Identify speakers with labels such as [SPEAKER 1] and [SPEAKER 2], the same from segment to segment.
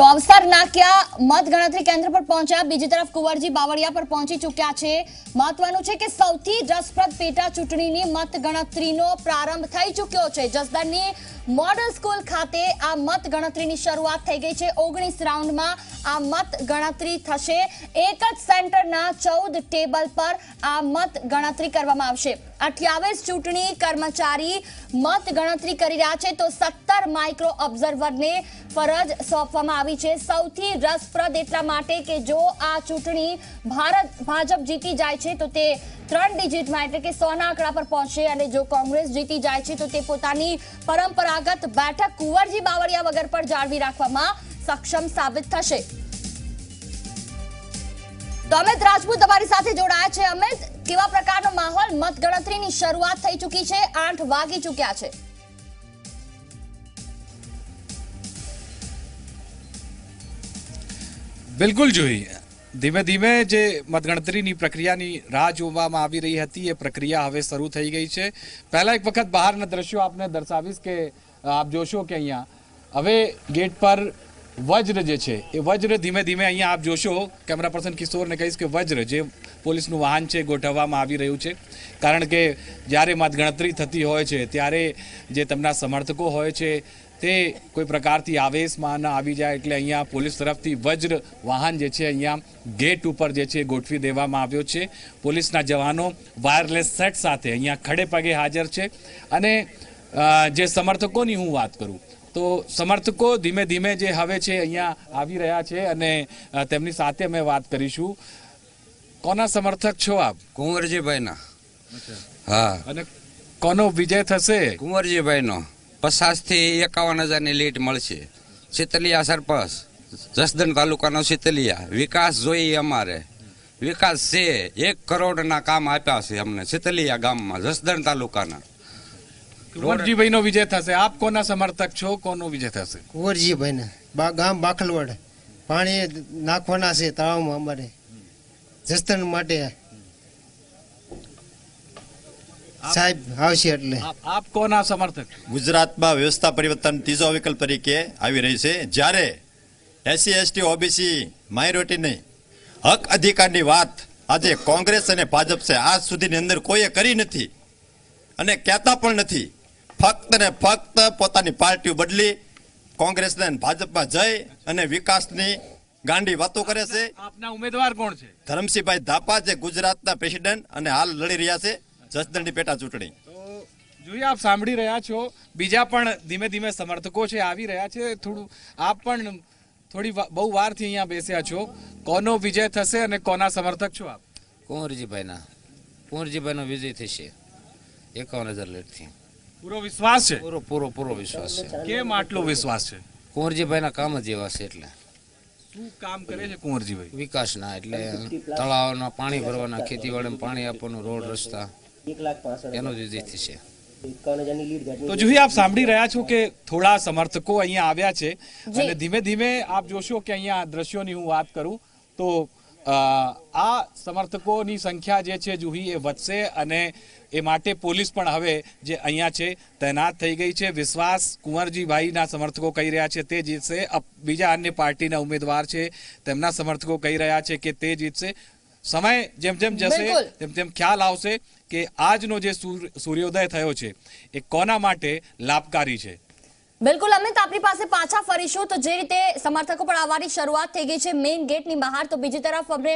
[SPEAKER 1] તો અવસર નાક્યા મતગણતરી કેન્દ્ર પર પહોંચ્યા, બીજી તરફ કુંવરજી બાવળિયા પર પહોંચી ચૂક્યા છે। મહત્વનું છે કે સૌથી રસપ્રદ પેટા ચૂંટણીની મતગણતરીનો પ્રારંભ થઈ ચૂક્યો છે। જસદણની મોડલ સ્કૂલ ખાતે આ મતગણતરીની શરૂઆત થઈ ગઈ છે। 19 રાઉન્ડમાં આ મતગણતરી થશે। એક જ સેન્ટરના 14 ટેબલ પર આ મતગણતરી કરવામાં આવશે। 28 ચૂંટણી કર્મચારી મતગણતરી કરી રહ્યા છે, તો 17 માઇક્રો ઓબ્ઝર્વરને ફરજ સોંપવામાં આવી છે। સૌથી રસપ્રદ એટલા માટે કે જો આ ચૂંટણી ભાજપ જીતી જાય છે તો તે 3 ડિજિટમાં એટલે કે 100 ના આંકડા પર પહોંચશે, અને જો કોંગ્રેસ જીતી જાય છે તો તે પોતાની પરંપરાગત બેઠક કુંવરજી બાવળિયા વગર પર જાળવી રાખવામાં સક્ષમ સાબિત થશે। તો અમિત રાજપૂત તમારી સાથે જોડાયા છે। અમિત, કેવા પ્રકારનો માહોલ? મતગણતરીની શરૂઆત થઈ ચૂકી છે, 8 વાગી ચૂક્યા છે।
[SPEAKER 2] બિલકુલ જોઈ ધીમે ધીમે જે મતગણતરીની પ્રક્રિયાની રાહ જોવામાં આવી રહી હતી એ પ્રક્રિયા હવે શરૂ થઈ ગઈ છે। પહેલા એક વખત બહારના દ્રશ્યો આપને દર્શાવીશ કે આપ જોશો કે અહીંયા હવે ગેટ પર વજ્ર જે છે એ વજ્ર ધીમે ધીમે અહીંયા આપ જોશો, કેમેરા પર્સન કિશોરને કહીશ કે વજ્ર જે પોલીસનું વાહન છે ગોઠવવામાં આવી રહ્યું છે, કારણ કે જ્યારે મતગણતરી થતી હોય છે ત્યારે જે તેમના સમર્થકો હોય છે તે કોઈ પ્રકારથી આવેશમાં ન આવી જાય એટલે અહીંયા પોલીસ તરફથી વજ્ર વાહન જે છે અહીંયા ગેટ ઉપર જે છે ગોઠવી દેવામાં આવ્યો છે। પોલીસના જવાનો વાયરલેસ સેટ સાથે અહીંયા ખડે પગે હાજર છે, અને જે સમર્થકોની હું વાત કરું તો સમર્થકો ધીમે ધીમે જે હવે છે અહીંયા આવી રહ્યા છે, અને તેમની સાથે અમે વાત કરીશું। કોના સમર્થક છો આપ?
[SPEAKER 3] કુંવરજીભાઈના। હા,
[SPEAKER 2] અને કોનો વિજય થશે?
[SPEAKER 3] કુંવરજીભાઈનો। 50 થી 51,000ની લીડ મળશે। શીતલિયા સરપંચ, જસદણ તાલુકાનો શીતલિયા। વિકાસ જોઈએ અમારે, વિકાસ છે। 1 કરોડના કામ આપ્યા છે અમને શીતલિયા ગામમાં, જસદણ તાલુકાના।
[SPEAKER 2] કુંવરજીભાઈનો વિજય થશે। આપ કોના સમર્થક છો? કોનો વિજય થશે?
[SPEAKER 4] કુંવરજીભાઈના। ગામ બાખલવડ પાણી નાખવાના છે તળાવમાં અમારે જસદણ માટે સાહેબ આવશે એટલે।
[SPEAKER 2] આપ કોના સમર્થક?
[SPEAKER 5] ગુજરાતમાં વ્યવસ્થા પરિવર્તન ત્રીજો વિકલ્પ તરીકે આવી રહી છે, જ્યારે SC ST OBC માઇનોરિટીની હક અધિકારની વાત આજે કોંગ્રેસ અને ભાજપ છે આજ સુધીની અંદર કોઈએ કરી નથી અને કહેતા પણ નથી। ફક્ત ને ફક્ત પોતાની પાર્ટીઓ બદલી કોંગ્રેસને ભાજપમાં જઈ અને વિકાસની ગાંડી વાતો કરે છે।
[SPEAKER 2] આપના ઉમેદવાર કોણ છે?
[SPEAKER 5] ધરમસિંહભાઈ ધાપા, જે ગુજરાતના પ્રેસિડેન્ટ અને હાલ લડી રહ્યા છે જસદણની પેટા ચૂંટણી।
[SPEAKER 2] તો જોઈએ આપ સાંભળી રહ્યા છો, બીજા પણ ધીમે ધીમે સમર્થકો છે આવી રહ્યા છે। થોડું આપ પણ થોડી બહુ વારથી અહીંયા બેસ્યા છો, કોનો વિજય થશે અને કોના સમર્થક છો આપ?
[SPEAKER 3] કુંવરજીભાઈનો વિજય થશે 51,000 લીડથી।
[SPEAKER 2] પૂરો વિશ્વાસ છે?
[SPEAKER 3] પૂરો વિશ્વાસ છે।
[SPEAKER 2] કેમ આટલો વિશ્વાસ છે?
[SPEAKER 3] કુંવરજીભાઈના કામ જ એવા છે। એટલે
[SPEAKER 2] શું કામ કરે છે કુંવરજીભાઈ?
[SPEAKER 3] વિકાસના, એટલે તળાવના પાણી ભરવાના, ખેતીવાડીમાં પાણી આપવાનું, રોડ રસ્તા, એનો જ વિજય થશે।
[SPEAKER 2] તો જોઈએ આપ સાંભળી રહ્યા છો કે થોડા સમર્થકો અહીંયા આવ્યા છે, અને ધીમે ધીમે આપ જોશો કે અહીંયા દ્રશ્યોની હું વાત કરું તો આ સમર્થકોની સંખ્યા જે છે જુહી એ વધશે, અને એ માટે પોલીસ પણ હવે જે અહીંયા છે તૈનાત થઈ ગઈ છે। વિશ્વાસ કુંવરજીભાઈના સમર્થકો કહી રહ્યા છે તે જીતશે। બીજા અન્ય પાર્ટીના ઉમેદવાર છે તેમના સમર્થકો કહી રહ્યા છે કે તે જીતશે। સમય જેમ જેમ જશે તેમ તેમ ખ્યાલ આવશે કે આજનો જે સૂર્યોદય થયો છે એ કોના માટે લાભકારી છે।
[SPEAKER 1] બિલકુલ અમિત, આપણી પાસે પાછા ફરીશું। તો જે રીતે સમર્થકો પણ આવવાની શરૂઆત થઈ ગઈ છે મેઇન ગેટની બહાર, તો બીજી તરફ અમને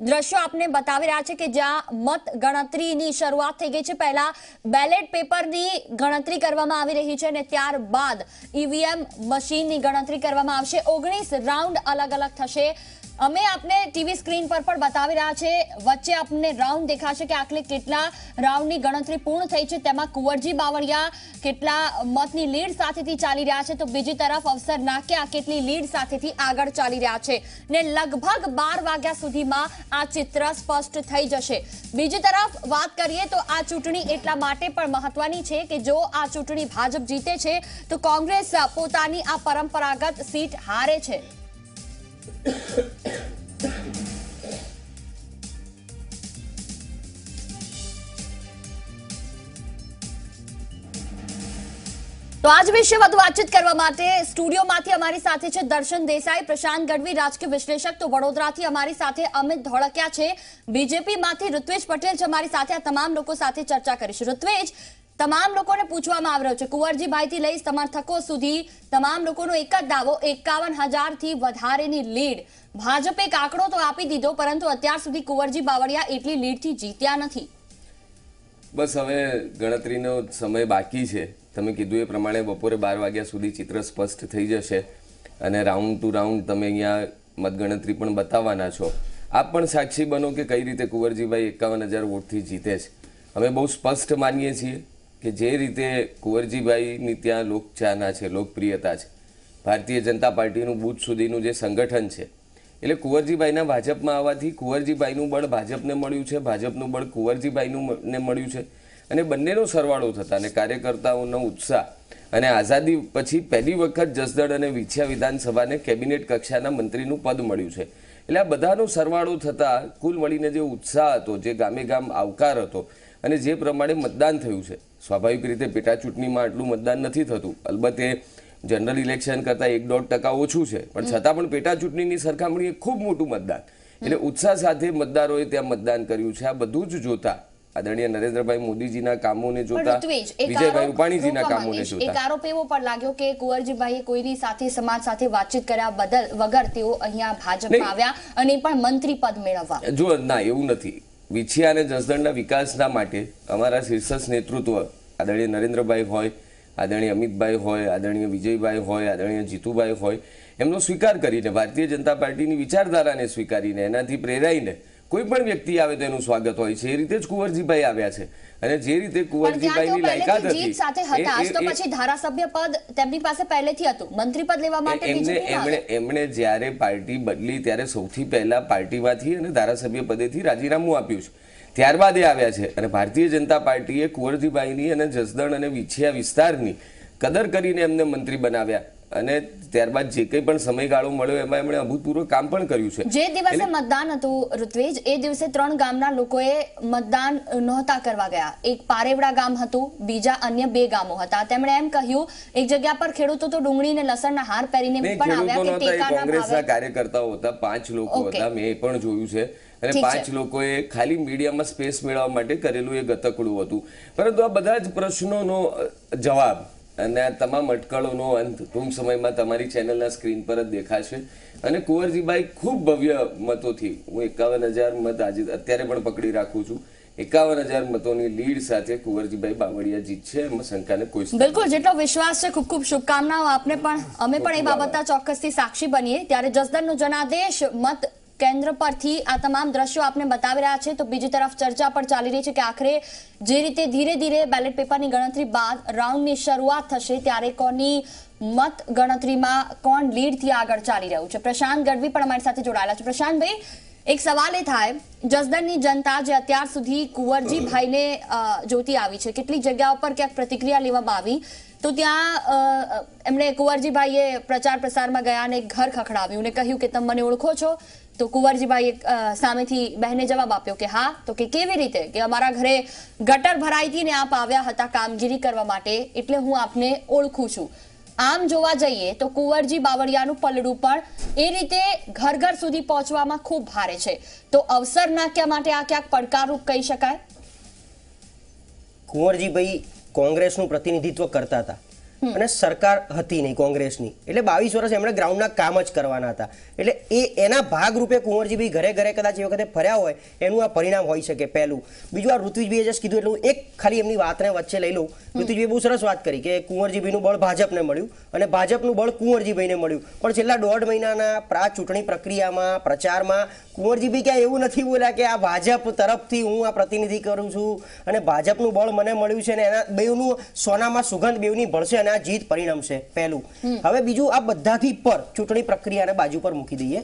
[SPEAKER 1] દ્રશ્યો આપને બતાવી રહ્યા છે કે જ્યાં મત ગણતરીની શરૂઆત થઈ ગઈ છે। પહેલા બેલેટ પેપરની ગણતરી કરવામાં આવી રહી છે, અને ત્યારબાદ EVM મશીનની ગણતરી કરવામાં આવશે। 19 રાઉન્ડ અલગ અલગ થશે। અમે આપને ટીવી સ્ક્રીન પર પણ બતાવી રહ્યા છે, વચ્ચે આપને રાઉન્ડ દેખાશે કે આખરે કેટલા રાઉન્ડની ગણતરી પૂર્ણ થઈ છે, તેમાં કુંવરજી બાવળિયા કેટલા મતની લીડ સાથેથી ચાલી રહ્યા છે, તો બીજી તરફ અવસર નાક્યા કેટલી લીડ સાથેથી આગળ ચાલી રહ્યા છે, ને લગભગ 12 વાગ્યા સુધીમાં આ ચિત્ર સ્પષ્ટ થઈ જશે। બીજી તરફ વાત કરીએ તો આ ચૂંટણી એટલા માટે પણ મહત્વની છે કે જો આ ચૂંટણી ભાજપ જીતે છે તો કોંગ્રેસ પોતાની આ પરંપરાગત સીટ હારે છે। તો આજ વિશે વધુ વાતચીત કરવા માટે સ્ટુડિયોમાંથી અમારી સાથે છે દર્શન દેસાઈ, પ્રશાંત ગઢવી, રાજકીય વિશ્લેષક, તો વડોદરાથી અમારી સાથે અમિત ધોળકિયા છે, બીજેપીમાંથી ઋત્વિજ પટેલ છે અમારી સાથે. આ તમામ લોકો સાથે ચર્ચા કરીશું. ઋત્વિજ, તમામ લોકોને પૂછવામાં આવી રહ્યું છે, કુંવરજીભાઈથી લઈ સમર્થકો સુધી તમામ લોકોનો એક જ દાવો, 51,000 થી વધારેની લીડ. ભાજપે એક આંકડો તો આપી દીધો, પરંતુ અત્યાર સુધી કુંવરજી બાવળિયા એટલી લીડથી જીત્યા નથી.
[SPEAKER 6] બસ હવે ગણતરીનો સમય બાકી છે. તમે કીધું એ પ્રમાણે બપોરે 12 વાગ્યા સુધી ચિત્ર સ્પષ્ટ થઈ જશે અને રાઉન્ડ ટુ રાઉન્ડ તમે અહીંયા મતગણતરી પણ બતાવવાના છો. આપ પણ સાક્ષી બનો કે કઈ રીતે કુંવરજીભાઈ 51,000 વોટથી જીતે છે. અમે બહુ સ્પષ્ટ માનીએ છીએ કે જે રીતે કુંવરજીભાઈની ત્યાં લોકચાહના છે, લોકપ્રિયતા છે, ભારતીય જનતા પાર્ટીનું બૂથ સુધીનું જે સંગઠન છે, એટલે કુંવરજીભાઈના ભાજપમાં આવવાથી કુંવરજીભાઈનું બળ ભાજપને મળ્યું છે, ભાજપનું બળ કુંવરજીભાઈને મળ્યું છે, અને બંનેનો સરવાળો થતા અને કાર્યકર્તાઓનો ઉત્સાહ અને આઝાદી પછી પહેલી વખત જસદણ અને વિછિયા વિધાનસભાને કેબિનેટ કક્ષાના મંત્રીનું પદ મળ્યું છે. એટલે આ બધાનો સરવાળો થતાં કુલ મળીને જે ઉત્સાહ હતો, જે ગામે ગામ આવકાર હતો અને જે પ્રમાણે મતદાન થયું છે, સ્વાભાવિક રીતે પેટા ચૂંટણીમાં આટલું મતદાન નથી થતું, અલબત્ત એ જનરલ ઇલેક્શન કરતાં 1-1.5% ઓછું છે, પણ છતાં પણ પેટા ચૂંટણીની સરખામણીએ ખૂબ મોટું મતદાન, એટલે ઉત્સાહ સાથે મતદારોએ ત્યાં મતદાન કર્યું છે. આ બધું જ જોતા આદરણીય નરેન્દ્રભાઈ મોદીજીના કામોને જોતા, વિજયભાઈ રૂપાણીજીના કામોને જોતા
[SPEAKER 1] એક આરોપ એવો પણ લાગ્યો કે કુંવરજીભાઈએ કોઈની સાથે સમાજ સાથે વાતચીત કર્યા વગર તેઓ અહીંયા ભાજપમાં આવ્યા અને પણ મંત્રી પદ મેળવવા.
[SPEAKER 6] જો ના, એવું નથી. વિછિયા અને જસદણના વિકાસના માટે અમારા શીર્ષસ્થ નેતૃત્વ આદરણીય નરેન્દ્રભાઈ હોય, આદરણીય અમિતભાઈ હોય, આદરણીય વિજયભાઈ હોય, આદરણીય જીતુભાઈ હોય, એમનો સ્વીકાર કરીને, ભારતીય જનતા પાર્ટીની વિચારધારાને સ્વીકારીને, એનાથી પ્રેરાઈને કોઈ પણ વ્યક્તિ આવે તો એનું સ્વાગત હોય છે. એ રીતે જ કુંવરજીભાઈ આવ્યા છે અને જે રીતે કુંવરજીભાઈની લાયકાત હતી,
[SPEAKER 1] જીત સાથે હતા, આજ તો પછી ધારાસભ્ય પદ તેમની પાસે પહેલેથી હતું, મંત્રી પદ લેવા માટે
[SPEAKER 6] એમણે જ્યારે પાર્ટી બદલી ત્યારે સૌથી પહેલા પાર્ટીમાંથી અને ધારાસભ્ય પદેથી રાજીનામું આપ્યું છે. ત્યારબાદ એ આવ્યા છે અને ભારતીય જનતા પાર્ટીએ કુંવરજીભાઈની અને જસદણ અને વિછિયા વિસ્તારની કદર કરીને એમને મંત્રી બનાવ્યા અને ત્યારબાદ જે કંઈ પણ સમયગાળો મળ્યો એમાં એમણે અભૂતપૂર્વ કામ પણ કર્યું છે.
[SPEAKER 1] જે દિવસે મતદાન હતું ઋત્વિજ, એ દિવસે 3 ગામના લોકોએ મતદાન નહોતા કરવા ગયા. એક પારેવડા ગામ હતું, બીજા અન્ય 2 ગામો હતા. તેમણે એમ કહ્યું એક જગ્યા પર ખેડૂતો તો ડુંગળી અને લસણના હાર પહેરીને પણ આવ્યા કે ટેકાના
[SPEAKER 6] કોંગ્રેસના કાર્યકર્તાઓ હતા, 5 લોકો હતા, મેં એ પણ જોયું છે. અને 5 લોકોએ ખાલી મીડિયામાં સ્પેસ મેળવવા માટે કરેલું એ ગતકડું હતું. પરંતુ આ બધા જ પ્રશ્નોનો જવાબ અને આ તમામ અટકળોનો અંત ટૂંક સમયમાં તમારી ચેનલના સ્ક્રીન પર જ દેખાશે. અને કુંવરજીભાઈ ખૂબ ભવ્ય મતોથી, હું 51,000 મત આજે અત્યારે પણ પકડી રાખું છું, 51,000 મતોની લીડ સાથે કુંવરજીભાઈ બાવળિયા જીતશે, એમાં શંકાને કોઈ
[SPEAKER 1] બિલકુલ. જેટલો વિશ્વાસ છે, ખૂબ ખૂબ શુભકામનાઓ આપને પણ. અમે પણ એ બાબતના ચોક્કસથી સાક્ષી બનીએ. ત્યારે જસદણનો જનાદેશ મત કેન્દ્ર પરથી આ તમામ દ્રશ્યો આપને બતાવી રહ્યા છે. તો બીજી તરફ ચર્ચા પણ ચાલી રહી છે કે આખરે જે રીતે ધીરે ધીરે બેલેટ પેપરની ગણતરી બાદ રાઉન્ડની શરૂઆત થશે ત્યારે કોની મત ગણતરીમાં કોણ લીડથી આગળ ચાલી રહ્યું છે. પ્રશાંત ગઢવી પણ અમારી સાથે જોડાયેલા છે. પ્રશાંતભાઈ, એક સવાલ એ થાય, જસદણની જનતા જે અત્યાર સુધી કુંવરજીભાઈને જોતી આવી છે, કેટલીક જગ્યાઓ પર ક્યાંક પ્રતિક્રિયા લેવામાં આવી તો ત્યાં એમણે કુંવરજીભાઈએ પ્રચાર પ્રસારમાં ગયા અને ઘર ખખડાવ્યું અને કહ્યું કે તમે મને ઓળખો છો? તો કુંવરજીભાઈએ સામેથી બહેને જવાબ આપ્યો કે હા. તો કે કેવી રીતે? કે અમારા ઘરે ગટર ભરાઈ હતી ને આપ આવ્યા હતા કામગીરી કરવા માટે, એટલે હું આપને ઓળખું છું. આમ જોવા જઈએ તો કુંવરજી બાવળિયાનું પલડું પણ એ રીતે ઘર ઘર સુધી પહોંચવામાં ખૂબ ભારે છે. તો અવસર નાખ્યા માટે આ ક્યાંક પડકારરૂપ કહી શકાય.
[SPEAKER 7] કુંવરજીભાઈ કોંગ્રેસનું પ્રતિનિધિત્વ કરતા હતા અને સરકાર હતી નહીં કોંગ્રેસની, એટલે 22 વર્ષ એમણે ગ્રાઉન્ડના કામ જ કરવાના હતા. એટલે એના ભાગરૂપે કુંવરજીભાઈ ઘરે ઘરે કદાચ એ વખતે ફર્યા હોય એનું આ પરિણામ હોઈ શકે. પહેલું. બીજું, આ ઋત્વિજભાઈએ જસ્ટ કીધું એટલું એક ખાલી એમની વાતને વચ્ચે લઈ લઉં. ઋત્વિજભાઈએ બહુ સરસ વાત કરી કે કુંવરજીભાઈનું બળ ભાજપને મળ્યું અને ભાજપનું બળ કુંવરજીભાઈને મળ્યું. પણ છેલ્લા 1.5 મહિનાના ચૂંટણી પ્રક્રિયામાં, પ્રચારમાં કુંવરજીભાઈ ક્યાં એવું નથી બોલ્યા કે આ ભાજપ તરફથી હું આ પ્રતિનિધિ કરું છું અને ભાજપનું બળ મને મળ્યું છે અને એના બેવનું સોનામાં સુગંધ બેવની ભળશે અને આ જીત પરિણમશે. પહેલું. હવે બીજું, આ બધાથી પર ચૂંટણી પ્રક્રિયાને બાજુ પર મૂકી દઈએ,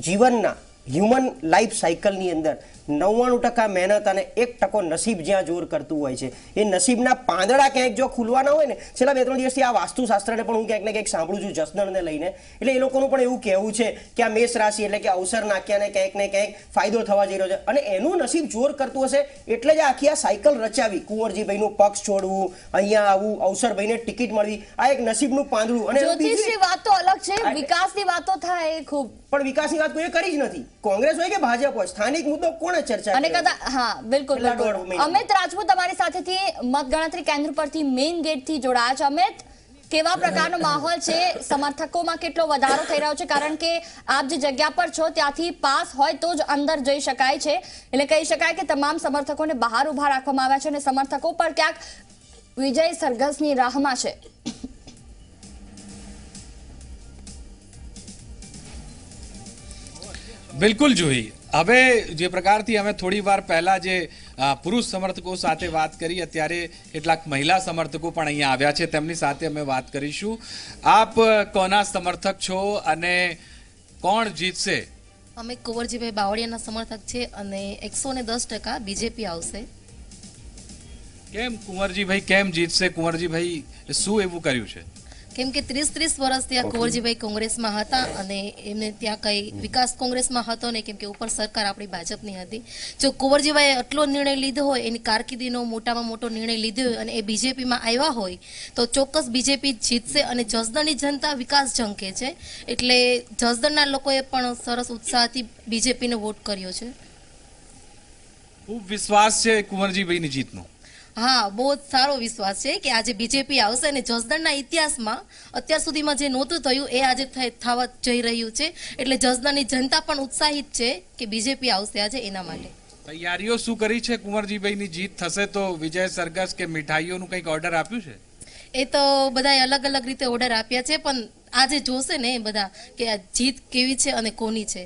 [SPEAKER 7] જીવનના હ્યુમન લાઈફ સાયકલની અંદર 99% મહેનત અને 1% નસીબ જ્યાં જોર કરતું હોય છે, એ નસીબના પાંદડા ક્યાંક જો ખુલવાના હોય ને, છેલ્લા 2-3 દિવસથી આ વાસ્તુશાસ્ત્રને પણ હું ક્યાંક ને ક્યાંક સાંભળું છું જસદણને લઈને, એટલે એ લોકોનું પણ એવું કહેવું છે કે આ મેષ રાશિ એટલે કે અવસર નાખ્યાને ક્યાંક ને ક્યાંક ફાયદો થવા જઈ રહ્યો છે અને એનું નસીબ જોર કરતું હશે એટલે જ આખી આ સાયકલ રચાવી. કુંવરજીભાઈનું પક્ષ છોડવું, અહીંયા આવવું, અવસરભાઈને ટિકિટ મળવી, આ એક નસીબનું પાંદડું. અને
[SPEAKER 1] જ્યોતિષની વાત તો અલગ છે, વિકાસની વાતો થાય એ ખૂબ,
[SPEAKER 7] પણ વિકાસની વાત કોઈએ કરી જ નથી. કોંગ્રેસ હોય કે ભાજપ હોય, સ્થાનિક મુદ્દો કોણે ચર્ચા
[SPEAKER 1] અને
[SPEAKER 7] કરી?
[SPEAKER 1] કદાચ હા બિલકુલ બિલકુલ. અમિત રાજપૂત તમારી સાથેથી મતગણતરી કેન્દ્ર પરથી મેઇન ગેટથી જોડાયા છે. અમિત, કેવા પ્રકારનો માહોલ છે? સમર્થકોમાં કેટલો વધારો થઈ રહ્યો છે? કારણ કે આપ જે જગ્યા પર છો ત્યાંથી પાસ હોય તો જ અંદર જઈ શકાય છે, એટલે કહી શકાય કે તમામ સમર્થકોને બહાર ઉભા રાખવામાં આવ્યા છે અને સમર્થકો પણ ક્યાંક વિજય સરઘસની રાહમાં છે.
[SPEAKER 2] બિલકુલ જોઈ. હવે જે પ્રકારથી અમે થોડી વાર પહેલા જે પુરુષ સમર્થકો સાથે વાત કરી, અત્યારે કેટલાક મહિલા સમર્થકો પણ અહીંયા આવ્યા છે, તેમની સાથે અમે વાત કરીશું. આપ કોના સમર્થક છો અને કોણ જીતશે?
[SPEAKER 8] અમે કુંવરજીભાઈ બાવળિયાના સમર્થક છે અને 110% બીજેપી આવશે.
[SPEAKER 2] કેમ કુંવરજીભાઈ કેમ જીતશે? કુંવરજીભાઈ શું એવું કર્યું છે?
[SPEAKER 8] કેમ કે 30 વર્ષ ત્યાં કુંવરજીભાઈ કોંગ્રેસમાં હતા અને એમને ત્યાં કઈ વિકાસ કોંગ્રેસમાં હતો નહીં, કેમ કે ઉપર સરકાર આપણી ભાજપની હતી. જો કુંવરજીભાઈએ આટલો નિર્ણય લીધો હોય, એની કારકિર્દીનો મોટામાં મોટો નિર્ણય લીધો હોય અને એ બીજેપીમાં આવ્યા હોય તો ચોક્કસ બીજેપી જીતશે. અને જસદણની જનતા વિકાસ ઝંખે છે એટલે જસદણના લોકોએ પણ સરસ ઉત્સાહથી બીજેપીને વોટ કર્યો છે.
[SPEAKER 2] ખૂબ વિશ્વાસ છે કુંવરજીભાઈની જીતનો.
[SPEAKER 8] હા, બહુ જ સારો વિશ્વાસ છે કે આજે બીજેપી આવશે અને જસદણના ઇતિહાસમાં અત્યાર સુધીમાં જે નહોતું થયું એ આજે થવા જઈ રહ્યું છે. એટલે જસદણની જનતા પણ ઉત્સાહિત છે કે બીજેપી આવશે આજે એના માટે.
[SPEAKER 2] તૈયારીઓ શું કરી છે? કુંવરજીભાઈની જીત થશે તો વિજય સરઘસ કે મીઠાઈઓનું કંઈક ઓર્ડર આપ્યું છે?
[SPEAKER 8] એ તો બધાએ અલગ અલગ રીતે ઓર્ડર આપ્યા છે, પણ આજે જોશે ને એ બધા કે આ જીત કેવી છે અને કોની છે.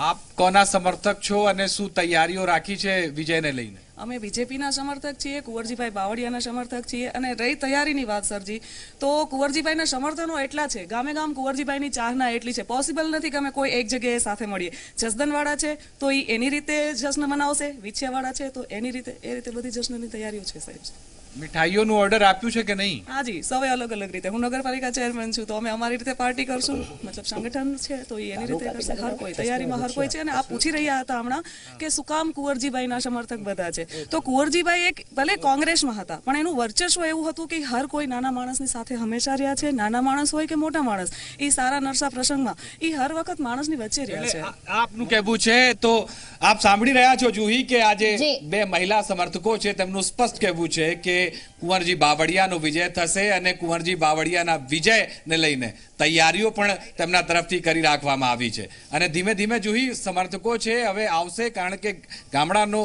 [SPEAKER 2] આપ કોના સમર્થક છો અને શું તૈયારીઓ રાખી છે વિજયને લઈને?
[SPEAKER 9] અમે બીજેપીના સમર્થક છીએ, કુંવરજીભાઈ બાવળિયાના સમર્થક છીએ. અને રહી તૈયારીની વાત સરજી, તો કુંવરજીભાઈના સમર્થનો એટલા છે, ગામે ગામ કુંવરજીભાઈની ચાહના એટલી છે, પોસિબલ નથી કે અમે કોઈ એક જગ્યાએ સાથે મળીએ. જસદણવાળા છે તો એ એની રીતે જશ્ન મનાવશે, વિછિયાવાળા છે તો એની રીતે, એ રીતે બધી જશ્નની તૈયારીઓ છે સાહેબ.
[SPEAKER 2] મીઠાઈઓનું ઓર્ડર આપ્યું છે કે નહીં?
[SPEAKER 9] હાજી, સૌએ અલગ અલગ રીતે. હું નગરપાલિકા ચેરમેન છું તો અમે અમારી રીતે પાર્ટી કરશું, મતલબ સંગઠન છે તો એ એની રીતે કરશે. હર કોઈ તૈયારીમાં હર કોઈ છે. અને આપ પૂછી રહ્યા હતા હમણાં કે શું કામ કુંવરજીભાઈના સમર્થક બધા છે, તો કુંવરજીભાઈ એક ભલે કોંગ્રેસમાં હતા પણ એનું વર્ચસ્વ એવું હતું કે હર કોઈ નાના માણસની સાથે હંમેશા રહ્યા છે. નાના માણસ હોય કે મોટા માણસ, એ સારા નરસા પ્રસંગમાં એ હર વખત માણસની વચ્ચે રહ્યા છે.
[SPEAKER 2] આપનું કહેવું છે તો આપ સાંભળી રહ્યા છો જુહી કે આજે બે મહિલા સમર્થકો છે, તેમનું સ્પષ્ટ કહેવું છે કે કુંવરજી બાવળિયાનો વિજય થશે અને કુંવરજી બાવળિયાના વિજયને લઈને તૈયારીઓ પણ તેમના તરફથી કરી રાખવામાં આવી છે. અને ધીમે ધીમે જુહી સમર્થકો છે હવે આવશે, કારણ કે ગામડાનો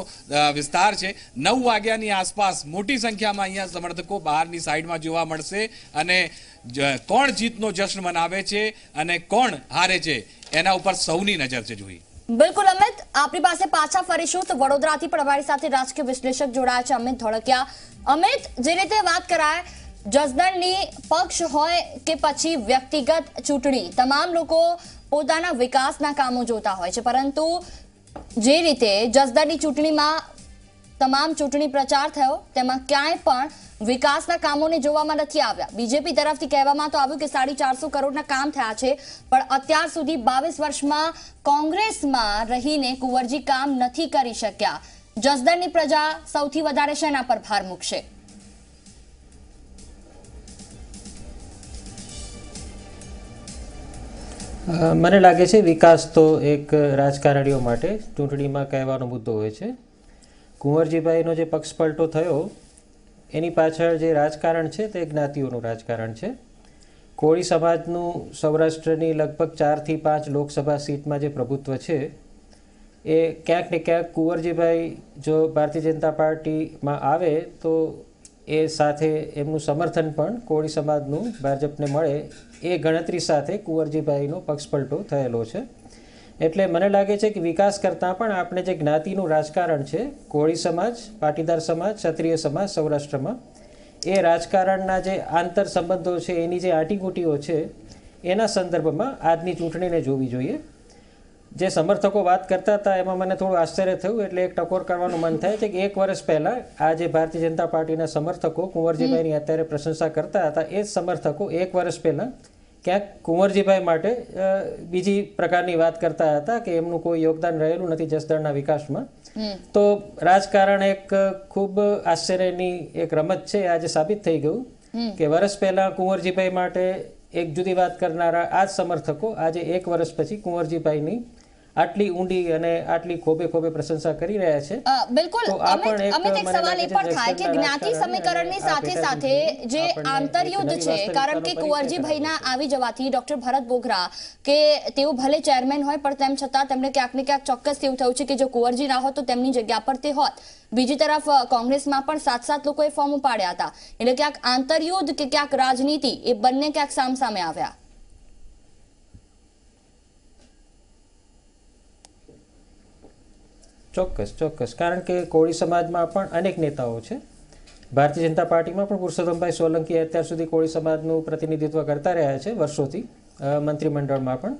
[SPEAKER 2] વિસ્તાર છે. 9 વાગ્યાની આસપાસ મોટી સંખ્યામાં અહીંયા સમર્થકો બહારની સાઈડમાં જોવા મળશે અને કોણ જીતનો જશ્ન મનાવે છે અને કોણ હારે છે એના ઉપર સૌની નજર છે. જુહી
[SPEAKER 1] બિલકુલ અમિત, આપણી પાસે પાછા ફરીશું તો વડોદરાથી પણ અમારી સાથે રાજકીય વિશ્લેષક જોડાયા છે અમિત ધોળકિયા. અમિત, જે રીતે વાત કરાય જસદણની પક્ષ હોય કે પછી વ્યક્તિગત ચૂંટણી, તમામ લોકો પોતાના વિકાસના કામો જોતા હોય છે, પરંતુ જે રીતે જસદણની ચૂંટણીમાં તમામ ચૂંટણી પ્રચાર થયો તેમાં ક્યાંય પણ વિકાસના કામોને જોવામાં નથી આવ્યા. બીજેપી તરફથી કહેવામાં તો આવ્યું કે 450 કરોડના કામ થયા છે, પણ અત્યાર સુધી 22 વર્ષમાં કોંગ્રેસમાં રહીને કુંવરજી કામ નથી કરી શક્યા. જસદણની પ્રજા સૌથી વધારે શેના પર ભાર મૂકશે?
[SPEAKER 10] મને લાગે છે વિકાસ તો એક રાજકારણીઓ માટે ચૂંટણીમાં કહેવાનો મુદ્દો હોય છે. કુંવરજીભાઈનો જે પક્ષપલટો થયો એની પાછળ જે રાજકારણ છે તે જ્ઞાતિઓનું રાજકારણ છે. કોળી સમાજનું સૌરાષ્ટ્રની લગભગ 4 થી 5 લોકસભા સીટમાં જે પ્રભુત્વ છે એ ક્યાંક ને ક્યાંક કુંવરજીભાઈ જો ભારતીય જનતા પાર્ટીમાં આવે તો એ સાથે એમનું સમર્થન પણ કોળી સમાજનું ભાજપને મળે એ ગણતરી સાથે કુંવરજીભાઈનો પક્ષપલટો થયેલો છે. એટલે મને લાગે છે કે વિકાસ કરતાં પણ આપણે જે જ્ઞાતિનું રાજકારણ છે, કોળી સમાજ, પાટીદાર સમાજ, ક્ષત્રિય સમાજ સૌરાષ્ટ્રમાં, એ રાજકારણના જે આંતર સંબંધો છે, એની જે આંટીઘૂંટીઓ છે એના સંદર્ભમાં આજની ચૂંટણીને જોવી જોઈએ. જે સમર્થકો વાત કરતા હતા એમાં મને થોડું આશ્ચર્ય થયું, એટલે એક ટકોર કરવાનું મન થાય છે કે 1 વર્ષ પહેલા આ જે ભારતીય જનતા પાર્ટીના સમર્થકો કુંવરજીભાઈની અત્યારે પ્રશંસા કરતા હતા, એ જ સમર્થકો 1 વર્ષ પહેલા ક્યાંક કુંવરજીભાઈ માટે બીજી પ્રકારની વાત કરતા હતા કે એમનું કોઈ યોગદાન રહેલું નથી જસદણના વિકાસમાં. તો રાજકારણ એક ખૂબ આશ્ચર્યની એક રમત છે. આજે સાબિત થઈ ગયું કે વર્ષ પહેલા કુંવરજીભાઈ માટે એક જુદી વાત કરનારા આ જ સમર્થકો આજે 1 વર્ષ પછી કુંવરજીભાઈની આટલી ઊંડી અને આટલી ખોબે ખોબે પ્રશંસા કરી રહ્યા છે.
[SPEAKER 1] બિલકુલ અમિત, એક સવાલ એ પણ થાય કે જ્ઞાતિ સમીકરણની સાથે સાથે જે આંતરયુદ્ધ છે, કારણ કે કુંવરજીભાઈના આવી જવાથી ડોક્ટર ભરત બોઘરા કે તેઓ ભલે ચેરમેન હોય પણ તેમ છતાં તેમને ક્યાંક ને ક્યાંક ચોક્કસ એવું થયું છે કે જો કુંવરજી ના હોત તો તેમની જગ્યા પર તે હોત. બીજી તરફ કોંગ્રેસમાં પણ 7 લોકોએ ફોર્મ ઉપાડ્યા હતા. એટલે ક્યાંક આંતરયુદ્ધ કે ક્યાંક રાજનીતિ એ બંને ક્યાંક સામસામે આવ્યા.
[SPEAKER 10] ચોક્કસ, કારણ કે કોળી સમાજમાં પણ અનેક નેતાઓ છે. ભારતીય જનતા પાર્ટીમાં પણ પુરુષોત્તમભાઈ સોલંકી અત્યાર સુધી કોળી સમાજનું પ્રતિનિધિત્વ કરતા રહ્યા છે વર્ષોથી મંત્રીમંડળમાં પણ,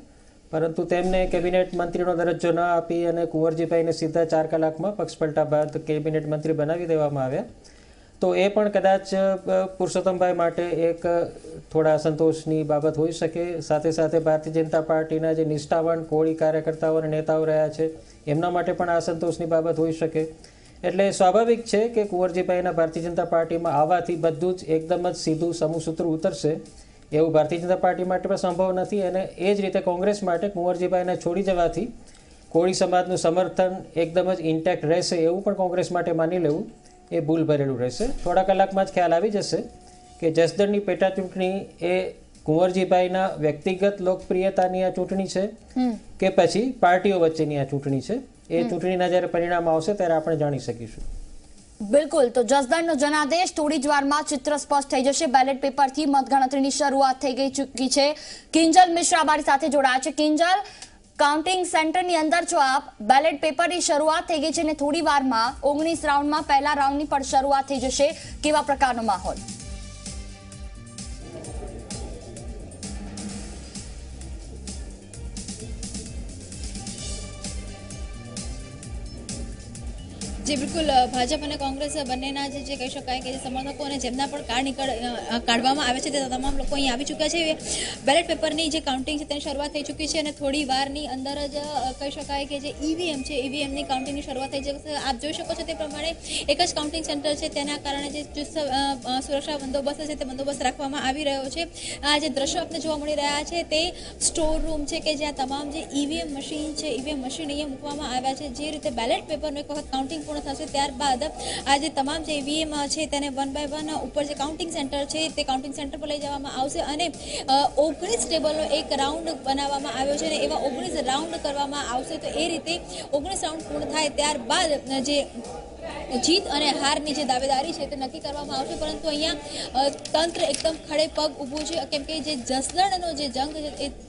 [SPEAKER 10] પરંતુ તેમને કેબિનેટ મંત્રીનો દરજ્જો ન આપી અને કુંવરજીભાઈને સીધા 4 કલાકમાં પક્ષપલટા બાદ કેબિનેટ મંત્રી બનાવી દેવામાં આવ્યા. તો એ પણ કદાચ પુરુષોત્તમભાઈ માટે એક થોડા અસંતોષની બાબત હોઈ શકે. સાથે સાથે ભારતીય જનતા પાર્ટીના જે નિષ્ઠાવાન કોળી કાર્યકર્તાઓ અને નેતાઓ રહ્યા છે એમના માટે પણ અસંતોષની બાબત હોઈ શકે. એટલે સ્વાભાવિક છે કે કુંવરજીભાઈના ભારતીય જનતા પાર્ટીમાં આવવાથી બધું જ એકદમ જ સીધું સમૂહસૂત્ર ઉતરશે એવું ભારતીય જનતા પાર્ટી માટે પણ સંભવ નથી. અને એ જ રીતે કોંગ્રેસ માટે કુંવરજીભાઈને છોડી જવાથી કોળી સમાજનું સમર્થન એકદમ જ ઇન્ટેક્ટ રહેશે એવું પણ કોંગ્રેસ માટે માની લેવું એ ભૂલ ભરેલું રહેશે. થોડા કલાકમાં જ ખ્યાલ આવી જશે કે જસદણની પેટા ચૂંટણી એ કુંવરજીભાઈના વ્યક્તિગત લોકપ્રિયતાની આ ચૂંટણી છે કે પછી પાર્ટીઓ વચ્ચેની આ ચૂંટણી છે. એ ચૂંટણીના જ્યારે પરિણામ આવશે ત્યારે આપણે જાણી શકીશું.
[SPEAKER 1] બિલકુલ, તો જસદણનો જનાદેશ થોડી જ વારમાં ચિત્ર સ્પષ્ટ થઈ જશે. બેલેટ પેપરથી મતગણતરીની શરૂઆત થઈ ગઈ ચૂકી છે. કિંજલ મિશ્રા અમારી સાથે જોડાયા છે. કિંજલ, કાઉન્ટિંગ સેન્ટરની અંદર જો આપ, બેલેટ પેપરની શરૂઆત થઈ ગઈ છે અને થોડી વારમાં 19 રાઉન્ડમાં પહેલા રાઉન્ડની પણ શરૂઆત થઈ જશે. કેવા પ્રકારનો માહોલ?
[SPEAKER 11] જે બિલકુલ ભાજપ અને કોંગ્રેસ બંનેના જે કહી શકાય કે સમર્થકો અને જેમના પણ કાર્ડ કાઢવામાં આવે છે તે તમામ લોકો અહીં આવી ચૂક્યા છે. બેલેટ પેપરની જે કાઉન્ટિંગ છે તેની શરૂઆત થઈ ચૂકી છે અને થોડી વારની અંદર જ કહી શકાય કે જે ઈવીએમ છે ઈવીએમની કાઉન્ટિંગની શરૂઆત થઈ જશે. આપ જોઈ શકો છો તે પ્રમાણે એક જ કાઉન્ટિંગ સેન્ટર છે, તેના કારણે જે સુરક્ષા બંદોબસ્ત છે તે બંદોબસ્ત રાખવામાં આવી રહ્યો છે. આ જે દ્રશ્યો આપને જોવા મળી રહ્યા છે તે સ્ટોર રૂમ છે કે જ્યાં તમામ જે ઈવીએમ મશીન છે, ઈવીએમ મશીન અહીંયા મૂકવામાં આવ્યા છે. જે રીતે બેલેટ પેપરનું એક વખત કાઉન્ટિંગ પૂર્ણ થશે ત્યારબાદ આ જે તમામ જે ઈવીએમ છે તેને 1 બાય 1 ઉપર જે કાઉન્ટિંગ સેન્ટર છે તે કાઉન્ટિંગ સેન્ટર પર લઈ જવામાં આવશે અને 19 ટેબલનો એક રાઉન્ડ બનાવવામાં આવ્યો છે અને એવા 19 રાઉન્ડ કરવામાં આવશે. તો એ રીતે 19 રાઉન્ડ પૂર્ણ થાય ત્યારબાદ જે જીત અને હારની જે દાવેદારી છે તે નક્કી કરવામાં આવશે. પરંતુ અહીંયા તંત્ર એકદમ ખડે પગ ઊભું છે, કેમ કે જે જસદણનો જે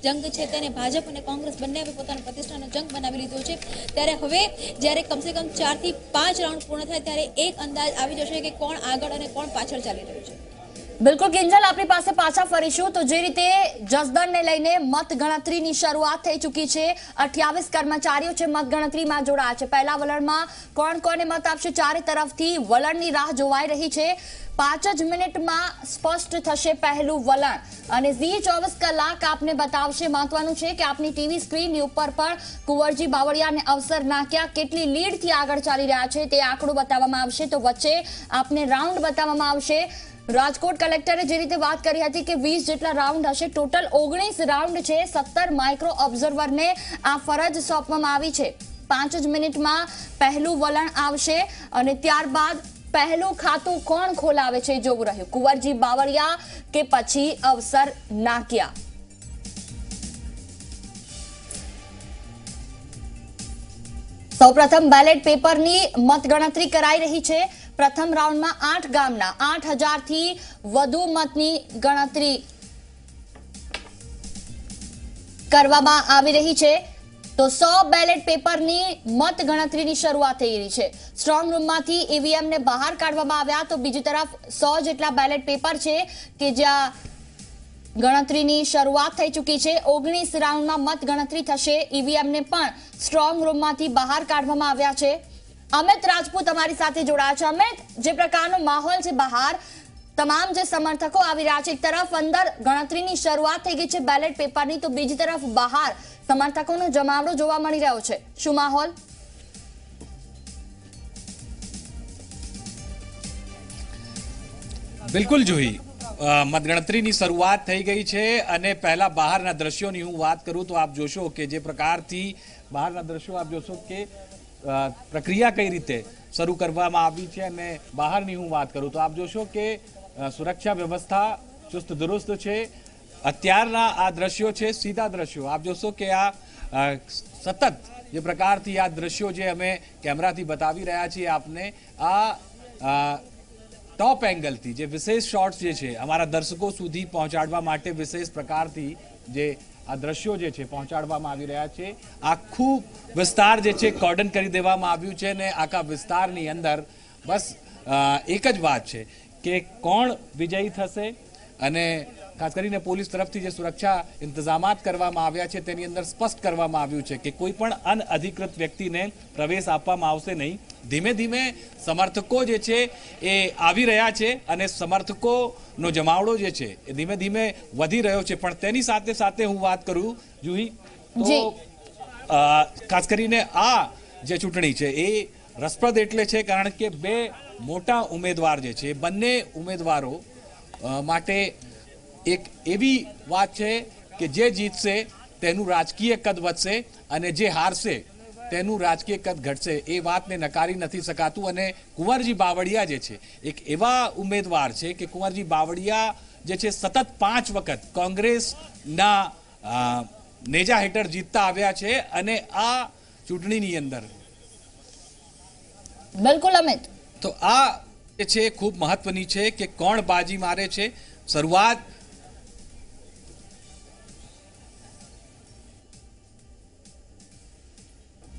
[SPEAKER 11] જંગ છે તેને ભાજપ અને કોંગ્રેસ બંને હવે પોતાનો પ્રતિષ્ઠાનો જંગ બનાવી લીધો છે. ત્યારે હવે જ્યારે કમસે કમ 4 થી 5 રાઉન્ડ પૂર્ણ થાય ત્યારે એક અંદાજ આવી જશે કે કોણ આગળ અને કોણ પાછળ ચાલી રહ્યું છે.
[SPEAKER 1] બિલકુલ કિંજલ, આપણી પાસે પાછા ફરીશું. તો જે રીતે જસદણને લઈને મતગણતરીની શરૂઆત થઈ ચૂકી છે. 28 કર્મચારીઓ છે મતગણતરીમાં જોડાયા છે. પહેલા વલણમાં કોણ કોને મત આપશે, ચારે તરફથી વલણની રાહ જોવાઈ રહી છે. 5 જ મિનિટમાં સ્પષ્ટ થશે પહેલું વલણ અને ઝી 24 કલાક આપને બતાવશે. મહત્વનું છે કે આપની ટીવી સ્ક્રીનની ઉપર પણ કુંવરજી બાવળિયાને અવસર નાખ્યા કેટલી લીડથી આગળ ચાલી રહ્યા છે તે આંકડો બતાવવામાં આવશે. તો વચ્ચે આપને રાઉન્ડ બતાવવામાં આવશે. રાજકોટ કલેક્ટરે જે રીતે વાત કરી હતી કે 20 જેટલા રાઉન્ડ હશે, ટોટલ 19 રાઉન્ડ છે. 17 માઇક્રો ઓબ્ઝર્વરને આ ફરજ સોંપવામાં આવી છે. 5 જ મિનિટમાં પહેલું વલણ આવશે અને ત્યારબાદ પહેલું ખાતું કોણ ખોલાવે છે જોવું રહ્યું, કુંવરજી બાવળિયા કે પછી અવસર નાકિયા. સૌપ્રથમ બેલેટ પેપરની મતગણતરી કરાઈ રહી છે. પ્રથમ રાઉન્ડમાં 8 ગામના 8000 થી વધુ મતની ગણતરી કરવામાં આવી રહી છે. તો 100 બેલેટ પેપરની મત ગણતરીની શરૂઆત થઈ રહી છે. સ્ટ્રોંગ રૂમમાંથી ઈવીએમ ને બહાર કાઢવામાં આવ્યા. તો બીજી તરફ 100 જેટલા બેલેટ પેપર છે કે જ્યાં ગણતરીની શરૂઆત થઈ ચૂકી છે. 19 રાઉન્ડમાં મત ગણતરી થશે. ઈવીએમને પણ સ્ટ્રોંગ રૂમમાંથી બહાર કાઢવામાં આવ્યા છે. અમિત રાજપૂત અમારી સાથે જોડાયા છે. અમિત, જે પ્રકારનો માહોલ છે બહાર, તમામ જે સમર્થકો આવી રહ્યા છે, એક તરફ અંદર ગણતરીની શરૂઆત થઈ ગઈ છે બેલેટ પેપરની, તો બીજી તરફ બહાર સમર્થકોનો જમાવડો જોવા મળી રહ્યો છે. શું માહોલ?
[SPEAKER 2] બિલકુલ જોઈ, મતગણતરીની શરૂઆત થઈ ગઈ છે અને પહેલા બહારના દ્રશ્યોની હું વાત કરું તો આપ જોશો કે જે પ્રકારથી બહારના દ્રશ્યો આપ જોશો કે પ્રક્રિયા કઈ રીતે શરૂ કરવામાં આવી છે અને બહારની હું વાત કરું તો આપ જોશો કે સુરક્ષા વ્યવસ્થા ચુસ્ત દુરુસ્ત છે. અત્યારના આ દ્રશ્યો છે સીધા દ્રશ્યો. આપ જોશો કે આ સતત જે પ્રકારથી આ દ્રશ્યો જે અમે કેમેરાથી બતાવી રહ્યા છીએ આપને, આ ટોપ એંગલથી જે વિશેષ શોટ્સ જે છે અમારા દર્શકો સુધી પહોંચાડવા માટે વિશેષ પ્રકારથી જે આ દ્રશ્યો જે છે પહોંચાડવામાં આવી રહ્યા છે. આખું વિસ્તાર જે છે કોર્ડન કરી દેવામાં આવ્યું છે અને આખા વિસ્તારની અંદર બસ એક જ વાત છે કે કોણ વિજયી થશે. અને ખાસ કરીને પોલીસ તરફથી જે સુરક્ષા ઇંતજામાત કરવામાં આવ્યા છે તેની અંદર સ્પષ્ટ કરવામાં આવ્યું છે કે કોઈ પણ અનઅધિકૃત વ્યક્તિને પ્રવેશ આપવામાં આવશે નહીં. ધીમે ધીમે સમર્થકો જે છે એ આવી રહ્યા છે અને સમર્થકોનો જમાવડો જે છે એ ધીમે ધીમે વધી રહ્યો છે. પણ તેની સાથે સાથે હું વાત કરું જુહી તો ખાસ કરીને આ જે ચૂંટણી છે એ રસપ્રદ એટલે છે કારણ કે બે મોટા ઉમેદવાર જે છે બંને ઉમેદવારો માટે એક એવી વાત છે કે જે જીતશે તેનું રાજકીય કદ વધશે અને જે હારશે તેનું રાજકીય કદ ઘટશે. એ વાતને નકારી નથી શકાતું. અને કુંવરજી બાવળિયા જે છે એક એવા ઉમેદવાર છે કે કુંવરજી બાવળિયા જે છે સતત 5 વખત કોંગ્રેસના નેજા હેઠળ જીતતા આવ્યા છે અને આ ચૂંટણીની અંદર
[SPEAKER 1] બિલકુલ અમિત,
[SPEAKER 2] તો આ જે છે ખૂબ મહત્વની છે કે કોણ બાજી મારે છે. શરૂઆત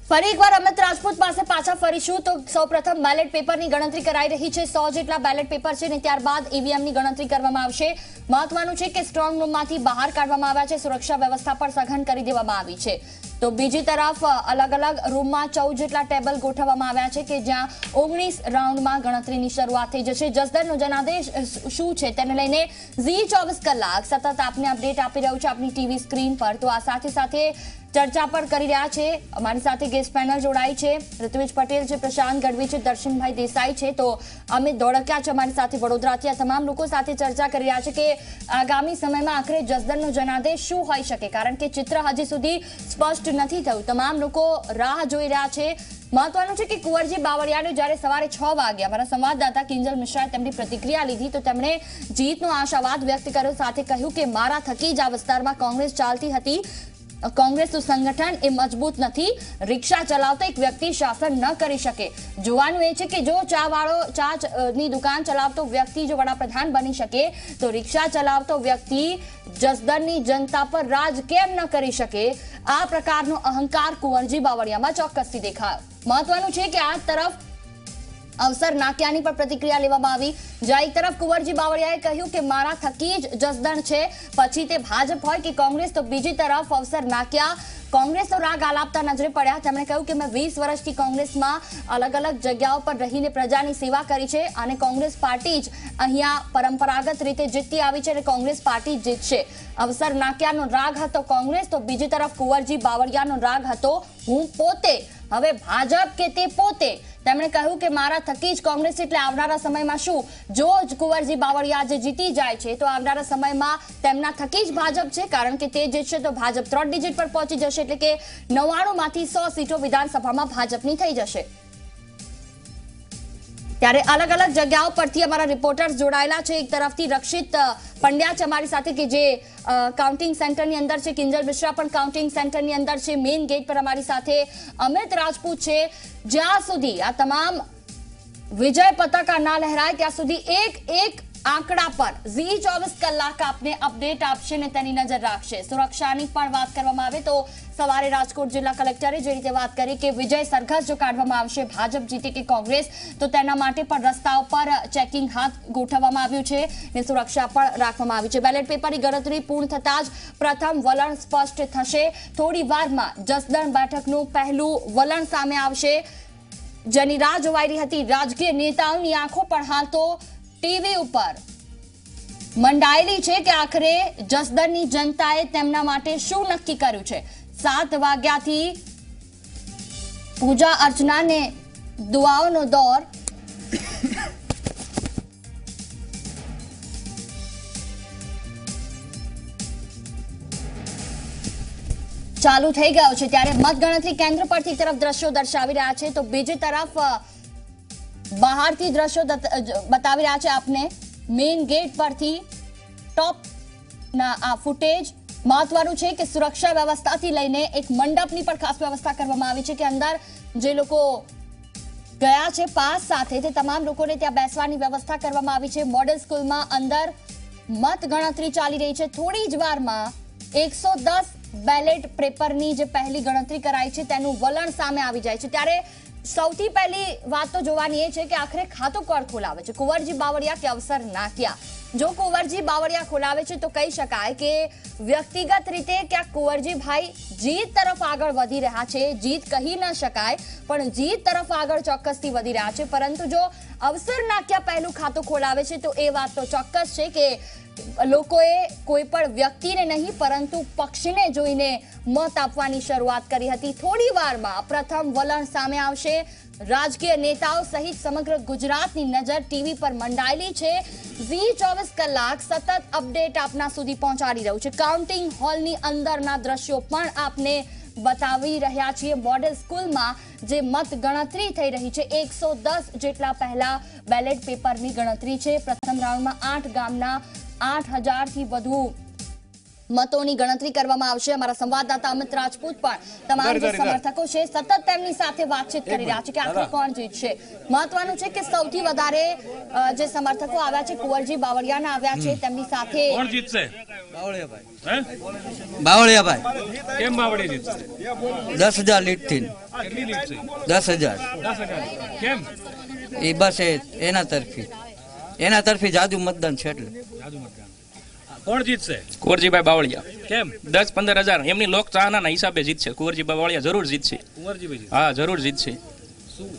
[SPEAKER 1] ફરી એકવાર અમિત રાજપૂત પાસે પાછા ફરીશું. તો સૌપ્રથમ બેલેટ પેપરની ગણતરી કરાઈ રહી છે. 100 જેટલા બેલેટ પેપર છે અને ત્યારબાદ ઈવીએમની ગણતરી કરવામાં આવશે. મહત્વનું છે કે સ્ટ્રોંગ રૂમમાંથી બહાર કાઢવામાં આવ્યા છે. સુરક્ષા વ્યવસ્થા પણ સઘન કરી દેવામાં આવી છે. તો બીજી તરફ અલગ અલગ રૂમમાં 14 જેટલા ટેબલ ગોઠવવામાં આવ્યા છે કે જ્યાં 19 રાઉન્ડમાં ગણતરીની શરૂઆત થઈ જશે. જસદણનો જનાદેશ શું છે તેને લઈને ઝી 24 કલાક સતત આપને અપડેટ આપી રહ્યું છે આપની ટીવી સ્ક્રીન પર. તો આ સાથે સાથે ચર્ચા પણ કરી રહ્યા છે. અમારી સાથે ગેસ્ટ પેનલ જોડાઈ છે. ઋત્વિજ પટેલ છે, પ્રશાંત ગઢવી છે, દર્શનભાઈ દેસાઈ છે, તો અમિત ધોળકિયા છે અમારી સાથે વડોદરાથી. આ તમામ લોકો સાથે ચર્ચા કરી રહ્યા છે કે આગામી સમયમાં આખરે જસદણનો જનાદેશ શું હોઈ શકે, કારણ કે ચિત્ર હજી સુધી સ્પષ્ટ નથી થયું. તમામ લોકો રાહ જોઈ રહ્યા છે. મહત્વનું છે કે કુંવરજી બાવળિયાને જ્યારે સવારે 6 વાગે અમારા સંવાદદાતા કિંજલ મિશ્રાએ તેમની પ્રતિક્રિયા લીધી તો તેમણે જીતનો આશાવાદ વ્યક્ત કર્યો, સાથે કહ્યું કે મારા થકી જ આ વિસ્તારમાં કોંગ્રેસ ચાલતી હતી. કોંગ્રેસનું સંગઠન એ મજબૂત નથી. રિક્ષા ચલાવતો એક વ્યક્તિ શાસન ન કરી શકે. જોવાનું એ છે કે જો ચાની દુકાન ચલાવતો વ્યક્તિ જો વડાપ્રધાન બની શકે તો રિક્ષા ચલાવતો વ્યક્તિ જસદણની જનતા પર રાજ કેમ ન કરી શકે. આ પ્રકારનો અહંકાર કુંવરજી બાવળિયામાં ચોક્કસથી દેખાયો. મહત્વનું છે કે આ તરફ અવસર નાક્યાની પણ પ્રતિક્રિયા લેવામાં આવી. જ્યાં એક તરફ કુંવરજી બાવળિયાએ કહ્યું કે મારા થકી જ જસદણ છે, પછી તે ભાજપ હોય કે કોંગ્રેસ, તો બીજી તરફ અવસર નાક્યા કોંગ્રેસનો રાગ આલાપતા નજરે પડ્યા. તેમણે કહ્યું કે મેં 20 વર્ષથી કોંગ્રેસમાં અલગ અલગ જગ્યાઓ પર રહીને પ્રજાની સેવા કરી છે અને કોંગ્રેસ પાર્ટી જ અહીંયા પરંપરાગત રીતે જીતતી આવી છે અને કોંગ્રેસ પાર્ટી જીતશે. અવસર નાક્યાનો રાગ હતો કોંગ્રેસ, તો બીજી તરફ કુંવરજી બાવળિયાનો રાગ હતો હું પોતે, હવે ભાજપ કે તે પોતે. તેમણે કહ્યું કે મારા થકી જ કોંગ્રેસ, એટલે આવનારા સમયમાં શું જો કુંવરજી બાવળિયા જે જીતી જાય છે તો આવનારા સમયમાં તેમના થકી જ ભાજપ છે, કારણ કે તે જીતશે તો ભાજપ 3 ડિજિટ પર પહોંચી જશે, એટલે કે 99 માંથી 100 સીટો વિધાનસભામાં ભાજપની થઈ જશે. ત્યારે અલગ અલગ જગ્યાઓ પરથી અમારા રિપોર્ટર્સ જોડાયેલા છે. એક તરફથી રક્ષિત પંડ્યા છે અમારી સાથે કે જે કાઉન્ટિંગ સેન્ટરની અંદર છે, કિંજલ મિશ્રા પણ કાઉન્ટિંગ સેન્ટરની અંદર છે, મેઇન ગેટ પર અમારી સાથે અમિત રાજપૂત છે. જ્યાં સુધી આ તમામ વિજય પતાકા ના લહેરાય ત્યાં સુધી એક આંકડા પર ઝી 24 કલાક આપને અપડેટ આપશે ને તેની નજર રાખશે. સુરક્ષાની પણ વાત કરવામાં આવે તો સવારે રાજકોટ જિલ્લા કલેક્ટરે જે રીતે વાત કરી કે વિજય સરઘસ જો કાઢવામાં આવશે ભાજપ જીતે કે કોંગ્રેસ તો તેના માટે પણ રસ્તાઓ પર ચેકિંગ હાથ ગોઠવવામાં આવ્યું છે ને સુરક્ષા પણ રાખવામાં આવી છે. બેલેટ પેપરની ગણતરી પૂર્ણ થતા જ પ્રથમ વલણ સ્પષ્ટ થશે. થોડી વારમાં જસદણ બેઠકનું પહેલું વલણ સામે આવશે જેની રાહ જોવાઈ રહી હતી. રાજકીય નેતાઓની આંખો પણ હાલ તો ટીવી ઉપર મંડાયેલી છે કે આખરે જસદણની જનતાએ તેમના માટે શું નક્કી કર્યું છે. 7 વાગ્યાથી પૂજા અર્ચના ને દુઆઓનો દોર ચાલુ થઈ ગયો છે ત્યારે મતગણતરી કેન્દ્ર પરથી તરફ દ્રશ્યો દર્શાવી રહ્યા છે તો બીજી તરફ બહારથી દ્રશ્યો બતાવી રહ્યા છે આપને મેઇન ગેટ પરથી ટોપના આ ફૂટેજ. મહત્વનું છે કે સુરક્ષા વ્યવસ્થાથી લઈને એક મંડપની પણ ખાસ વ્યવસ્થા કરવામાં આવી છે કે અંદર જે લોકો ગયા છે પાસ સાથે તે તમામ લોકોને ત્યાં બેસવાની વ્યવસ્થા કરવામાં આવી છે. મોડેલ સ્કૂલમાં અંદર મત ગણતરી ચાલી રહી છે. થોડી જ વારમાં 110 બેલેટ પેપરની જે પહેલી ગણતરી કરાઈ છે તેનું વલણ સામે આવી જાય છે. ત્યારે સૌથી પહેલી વાત તો જોવાની એ છે કે આખરે ખાતું કોણ ખોલાવે છે, કુંવરજી બાવળિયા કે અવસર નાકિયા. જો કુંવરજી બાવળિયા ખોલાવે છે તો કહી શકાય કે વ્યક્તિગત રીતે ક્યાંક કુંવરજીભાઈ જીત તરફ આગળ વધી રહ્યા છે. જીત કહી ન શકાય પણ જીત તરફ આગળ ચોક્કસથી વધી રહ્યા છે. પરંતુ જો અવસર નાક્યા પહેલું ખાતું ખોલાવે છે તો એ વાત તો ચોક્કસ છે કે લોકોએ કોઈ પણ વ્યક્તિને નહીં પરંતુ પક્ષને જોઈને મત આપવાની શરૂઆત કરી હતી. થોડી વારમાં પ્રથમ વલણ સામે આવશે. રાજકીય નેતાઓ સહિત સમગ્ર ગુજરાતની નજર ટીવી પર મંડાયેલી છે. ઝી 24 કલાક સતત અપડેટ આપના સુધી પહોંચાડી રહ્યું છે. કાઉન્ટિંગ હોલની અંદરના દ્રશ્યો પણ આપને બતાવી રહ્યા છીએ. મોડેલ સ્કૂલમાં જે મત ગણતરી થઈ રહી છે 110 જેટલા પહેલા બેલેટ પેપરની ગણતરી છે. પ્રથમ રાઉન્ડમાં 8 ગામના 8000 થી વધુ મતોની ગણતરી કરવામાં આવશે. અમારા સંવાદદાતા અમિત રાજપૂત પણ તમામ જે સમર્થકો છે સતત તેમની સાથે વાતચીત કરી રહ્યા છે કે આખરે કોણ જીતશે. મહત્વનું છે કે સૌથી વધારે જે સમર્થકો આવ્યા છે કુંવરજી બાવળિયાના આવ્યા છે તેમની સાથે
[SPEAKER 12] કોણ જીતશે?
[SPEAKER 13] બાવળિયાભાઈ.
[SPEAKER 12] કેમ બાવળિયા જીતશે?
[SPEAKER 13] 10,000 લીડ થી.
[SPEAKER 12] કેટલી લીડ છે?
[SPEAKER 13] 10,000.
[SPEAKER 12] કેમ?
[SPEAKER 13] એ બસ એના તરફી જાદુ મતદાન છે એટલે.
[SPEAKER 12] જાદુ મતદાન. કોણ જીતશે?
[SPEAKER 14] કુંવરજીભાઈ બાવળિયા.
[SPEAKER 12] કેમ?
[SPEAKER 14] 10-15 હજાર એમની લોક ચાહના હિસાબે જીતશે. કુંવરજીભાઈ બાવળિયા જરૂર જીતશે.
[SPEAKER 12] કુંવરજીભાઈ
[SPEAKER 14] હા જરૂર જીતશે.
[SPEAKER 12] શું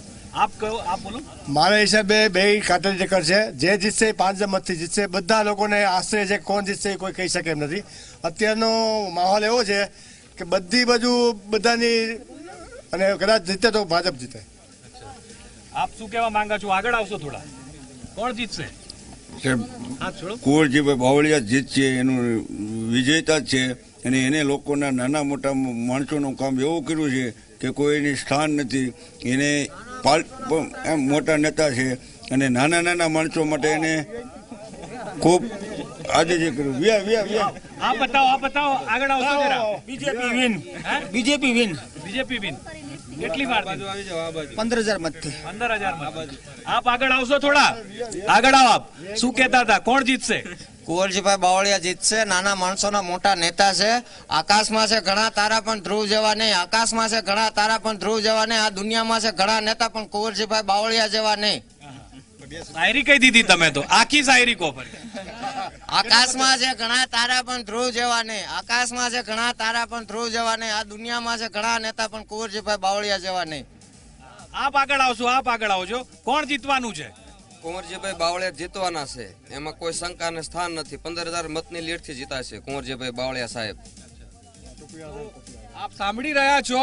[SPEAKER 12] આપ કહો, આપ બોલો.
[SPEAKER 15] મારા હિસાબે બે કાટલી ટક્કર છે. જે જીતશે 5 મતથી જીતશે. બધા લોકોને આશ્ચર્ય છે કોણ જીતશે કોઈ કહી શકે એમ નથી. અત્યારનો માહોલ એવો છે કે બધી બાજુ બધાની અને કદાચ જીતે તો ભાજપ જીતે.
[SPEAKER 12] આપ શું કહેવા માંગો છો? આગળ આવશો થોડા. કોણ જીતશે?
[SPEAKER 16] કુંવરજીભાઈ બાવળિયા જીતશે. એનું વિજેતા છે અને એને લોકોના નાના મોટા માણસોનું કામ એવું કર્યું છે કે કોઈની સ્થાન નથી. એને મોટા નેતા છે અને નાના નાના માણસો માટે એને ખૂબ આજે જે કર્યું.
[SPEAKER 12] આ બતાવો આગળ આવશો જરા.
[SPEAKER 17] BJP win.
[SPEAKER 12] BJP win. કેટલી વાર?
[SPEAKER 17] 15,000 મતથી.
[SPEAKER 12] 15,000 મત. આપ આગળ આવશો થોડા. આગળ આવો. આપ શું કહેતા હતા? કોણ જીતશે?
[SPEAKER 18] કુંવરજીભાઈ બાવળિયા જીતશે. નાના માણસોના મોટા નેતા છે. આકાશમાં છે ઘણા તારા પણ ધ્રુવ જેવા નહીં. આકાશમાં છે ઘણા તારા પણ ધ્રુવ જેવા નહીં. આ દુનિયામાં છે ઘણા નેતા પણ કુંવરજીભાઈ બાવળિયા જેવા નહીં.
[SPEAKER 12] શાયરી કહી દીધી તમે તો. આખી શાયરી કહો.
[SPEAKER 18] આકાશમાં છે ઘણા તારા પણ ધ્રુવ જેવા નહીં. આકાશમાં છે ઘણા તારા પણ ધ્રુવ જેવા નહીં. આ દુનિયામાં છે ઘણા નેતા પણ કુંવરજીભાઈ બાવળિયા જેવા નહીં.
[SPEAKER 12] આપ આગળ આવશો. આપ આગળ આવજો. કોણ જીતવાનું છે?
[SPEAKER 19] કુંવરજીભાઈ બાવળિયા જીતવાના છે. એમાં કોઈ શંકાને સ્થાન નથી. 15,000 મતની લીડથી જીતાશે કુંવરજીભાઈ બાવળિયા સાહેબ.
[SPEAKER 2] આપ સાંભળી રહ્યા છો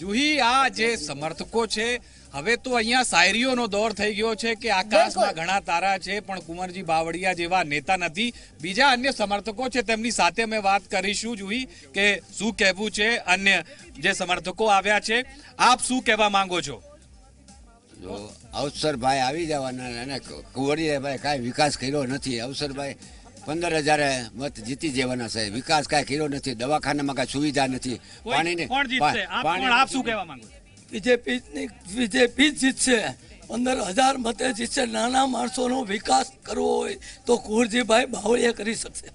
[SPEAKER 2] જુહી. આ જે સમર્થકો છે હવે તો અહીંયા શાયરીઓનો દોર થઈ ગયો છે કે આકાશમાં ઘણા તારા છે પણ કુંવરજી બાવળિયા જેવા નેતા નથી. બીજા અન્ય સમર્થકો છે તેમની સાથે અમે વાત કરીશું જુહી કે શું કહેવું છે. અન્ય જે સમર્થકો આવ્યા છે આપ શું કહેવા માંગો છો?
[SPEAKER 20] જો અવસરભાઈ આવી જવાના અને કુંવરજીભાઈ કાંઈ વિકાસ કર્યો નથી. અવસરભાઈ 15,000 મત જીતી જવાના છે. વિકાસ કાંઈ કર્યો નથી. દવાખાનામાં કાંઈ સુવિધા નથી. પાણીને
[SPEAKER 12] કોણ જીતશે? આપ શું કહેવા માંગો છો?
[SPEAKER 17] બીજેપી જીતશે.
[SPEAKER 21] 15,000 મતે જીતશે. નાના માણસોનો વિકાસ કરવો હોય તો કુંવરજીભાઈ બાવળિયા કરી શકશે.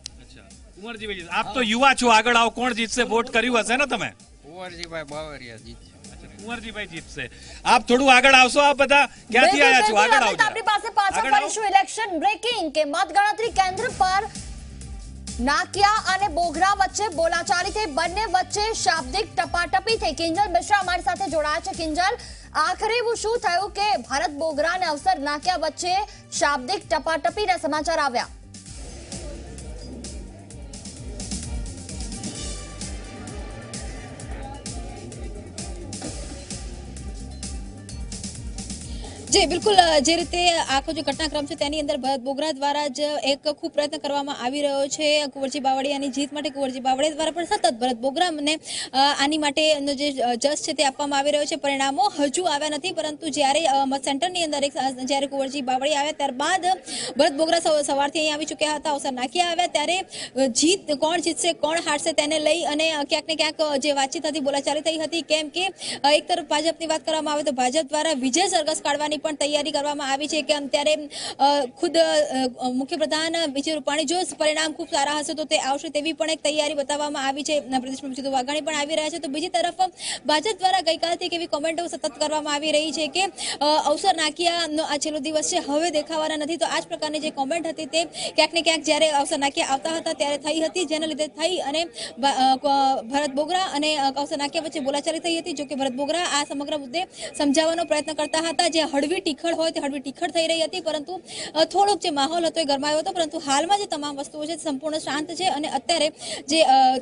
[SPEAKER 12] કુંવરજીભાઈ, આપ તો યુવા છો, આગળ આવો. કોણ જીતશે? વોટ કર્યું હશે ને તમે?
[SPEAKER 13] કુંવરજીભાઈ બાવળિયા જીતશે.
[SPEAKER 12] કુંવરજીભાઈ જીતશે. આપ થોડું આગળ આવશો. આપ બધા ક્યાંથી આવ્યા છો? આગળ આવજો.
[SPEAKER 1] આપણી પાસે પાછા ફરીશું ઇલેક્શન બ્રેકિંગ કે મતગણતરી કેન્દ્ર પર નાકિયા અને બોગરા વચ્ચે બોલાચાલી થઈ, બંને વચ્ચે શાબ્દિક ટપાટપી થઈ. કિંજલ મિશ્રા અમારી સાથે જોડાયા છે. કિંજલ, આખરે એવું શું થયું કે ભરત બોગરા અને અવસર નાકિયા વચ્ચે શાબ્દિક ટપાટપીના સમાચાર આવ્યા?
[SPEAKER 11] જી બિલકુલ, જે રીતે આખો જે ઘટનાક્રમ છે તેની અંદર ભરત બોગરા દ્વારા જ એક ખૂબ પ્રયત્ન કરવામાં આવી રહ્યો છે કુંવરજી બાવળિયાની જીત માટે. કુંવરજી બાવળિયા દ્વારા પણ સતત ભરત બોગરાને આની માટેનો જે જજ છે તે આપવામાં આવી રહ્યો છે. પરિણામો હજુ આવ્યા નથી, પરંતુ જ્યારે મત સેન્ટરની અંદર જ્યારે કુંવરજી બાવળિયા આવ્યા ત્યારબાદ ભરત બોગરા સવારથી અહીં આવી ચૂક્યા હતા. અવસર નાકિયા આવ્યા ત્યારે જીત કોણ જીતશે કોણ હારશે તેને લઈ અને ક્યાંક ને ક્યાંક જે વાતચીત હતી, બોલાચાલી થઈ હતી. કેમ કે એક તરફ ભાજપની વાત કરવામાં આવે તો ભાજપ દ્વારા વિજય સરઘસ કાઢવાની પણ તૈયારી કરવામાં આવી છે કે અત્યારે ખુદ મુખ્યપ્રધાન વિજય રૂપાણી જો પરિણામ ખૂબ સારા હશે તો તે આવશે તેવી પણ એક તૈયારી બતાવવામાં આવી છે. પ્રદેશ પ્રમુખ વાઘાણી પણ આવી રહ્યા છે. તો બીજી તરફ ભાજપ દ્વારા ગઈકાલથી એવી કોમેન્ટો સતત કરવામાં આવી રહી છે કે અવસર નાકિયાનો આ છેલ્લો દિવસ છે, હવે દેખાવાના નથી. તો આ જ પ્રકારની જે કોમેન્ટ હતી તે ક્યાંક ને ક્યાંક જ્યારે અવસર નાકિયા આવતા હતા ત્યારે થઈ હતી, જેના લીધે થઈ અને ભરત બોગરા અને અવસર નાકિયા વચ્ચે બોલાચાલી થઈ હતી. જોકે ભરત બોગરા આ સમગ્ર મુદ્દે સમજાવવાનો પ્રયત્ન કરતા હતા. જે હળવી ટીખળ હોય તે હળવી ટીખળ થઈ રહી હતી, પરંતુ થોડોક જે માહોલ હતો એ ગરમાયો હતો. પરંતુ હાલમાં જે તમામ વસ્તુઓ છે સંપૂર્ણ શાંત છે અને અત્યારે જે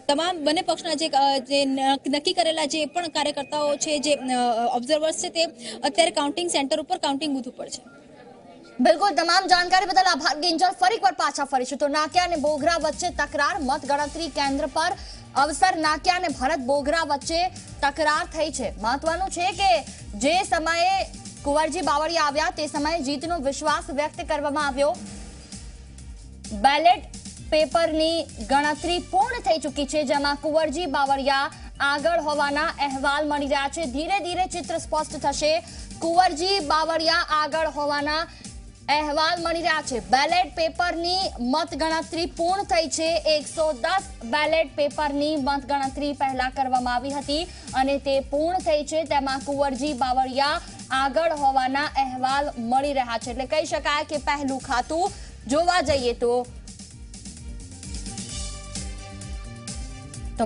[SPEAKER 11] તમામ બંને પક્ષના જે નક્કી કરેલા જે પણ કાર્યકર્તાઓ છે, જે ઓબ્ઝર્વર્સ છે, તે અત્યારે કાઉન્ટિંગ સેન્ટર ઉપર કાઉન્ટિંગ બૂથ ઉપર છે.
[SPEAKER 1] બિલકુલ, તમામ જાણકારી બદલ આભાર કિંજલ. ફરી એકવાર પાછા ફરીશું તો નાકિયા અને બોગરા વચ્ચે તકરાર. મતગણતરી કેન્દ્ર પર અવસર નાકિયા અને ભરત બોગરા વચ્ચે તકરાર થઈ છે. મહત્વનું છે કે જે સમયે કુંવરજી બાવળિયા આવ્યા તે સમયે જીતનો વિશ્વાસ વ્યક્ત કરવામાં આવ્યો. બેલેટ પેપરની ગણતરી પૂર્ણ થઈ ચૂકી છે, જેમાં કુંવરજી બાવળિયા આગળ હોવાના અહેવાલ મળી રહ્યા છે. ધીરે ધીરે ચિત્ર સ્પષ્ટ થશે. કુંવરજી બાવળિયા આગળ હોવાના અહેવાલ મળી રહ્યા છે. બેલેટ પેપરની મતગણતરી પૂર્ણ થઈ છે. 110 બેલેટ પેપરની મતગણતરી પહેલા કરવામાં આવી હતી અને તે પૂર્ણ થઈ છે. તેમાં કુંવરજી બાવળિયા આગળ હોવાના અહેવાલ મળી રહ્યા છે. એટલે કહી શકાય કે પહેલું ખાતું જોવા જઈએ તો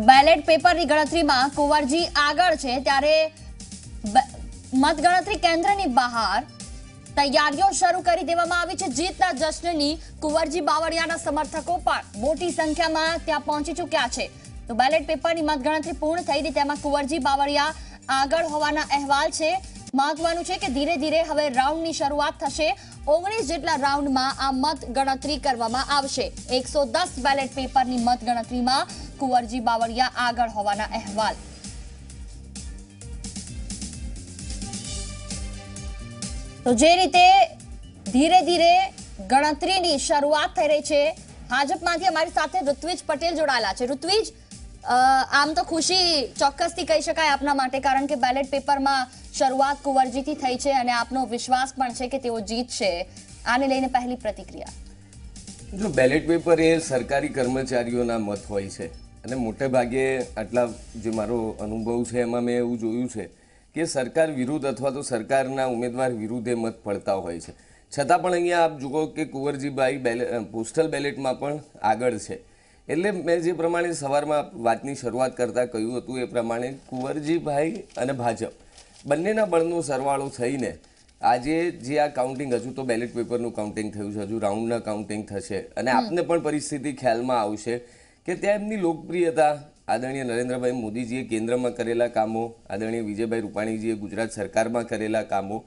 [SPEAKER 1] બેલેટ પેપરની ગણતરીમાં કુંવરજી આગળ છે. ત્યારે મતગણતરી કેન્દ્રની બહાર તૈયારીઓ શરૂ કરી દેવામાં આવી છે. જીતના જશ્નની કુંવરજી બાવળિયાના સમર્થકો પણ મોટી સંખ્યામાં ત્યાં પહોંચી ચૂક્યા છે. તો બેલેટ પેપરની મતગણતરી પૂર્ણ થઈ હતી, તેમાં કુંવરજી બાવળિયા આગળ હોવાના અહેવાલ છે. મહત્વનું છે કે ધીરે ધીરે હવે રાઉન્ડની શરૂઆત થશે. 19 જેટલા રાઉન્ડમાં આ મત ગણતરી કરવામાં આવશે. 110 બેલેટ પેપરની મત ગણતરીમાં કુંવરજી બાવળિયા આગળ હોવાના અહેવાલ. તો જે રીતે ધીરે ધીરે ગણતરીની શરૂઆત થઈ રહી છે, ભાજપમાંથી અમારી સાથે ઋત્વિજ પટેલ જોડાયેલા છે. ઋત્વિજ, આમ તો ખુશી ચોક્કસથી કહી શકાય આપના માટે, કારણ કે બેલેટ પેપરમાં શરૂઆત કુંવરજીથી થઈ છે અને આપનો વિશ્વાસ પણ છે કે તેઓ જીતશે. આને લઈને પહેલી પ્રતિક્રિયા?
[SPEAKER 6] જો બેલેટ પેપર એ સરકારી કર્મચારીઓના મત હોય છે અને મોટે ભાગે આટલા જે મારો અનુભવ છે એમાં મેં એવું જોયું છે કે સરકાર વિરુદ્ધ અથવા તો સરકારના ઉમેદવાર વિરુદ્ધ એ મત પડતા હોય છે. છતાં પણ અહીંયા આપ જુઓ કે કુંવરજીભાઈ પોસ્ટલ બેલેટમાં પણ આગળ છે. એટલે મેં જે પ્રમાણે સવારમાં વાતની શરૂઆત કરતાં કહ્યું હતું એ પ્રમાણે કુંવરજીભાઈ અને ભાજપ બંનેના બળનો સરવાળો થઈને આજે જે આ કાઉન્ટિંગ, હજુ તો બેલેટ પેપરનું કાઉન્ટિંગ થયું છે, હજુ રાઉન્ડના કાઉન્ટિંગ થશે અને આપને પણ પરિસ્થિતિ ખ્યાલમાં આવશે કે ત્યાં એમની લોકપ્રિયતા, આદરણીય નરેન્દ્રભાઈ મોદીજીએ કેન્દ્રમાં કરેલા કામો, આદરણીય વિજયભાઈ રૂપાણીજીએ ગુજરાત સરકારમાં કરેલા કામો,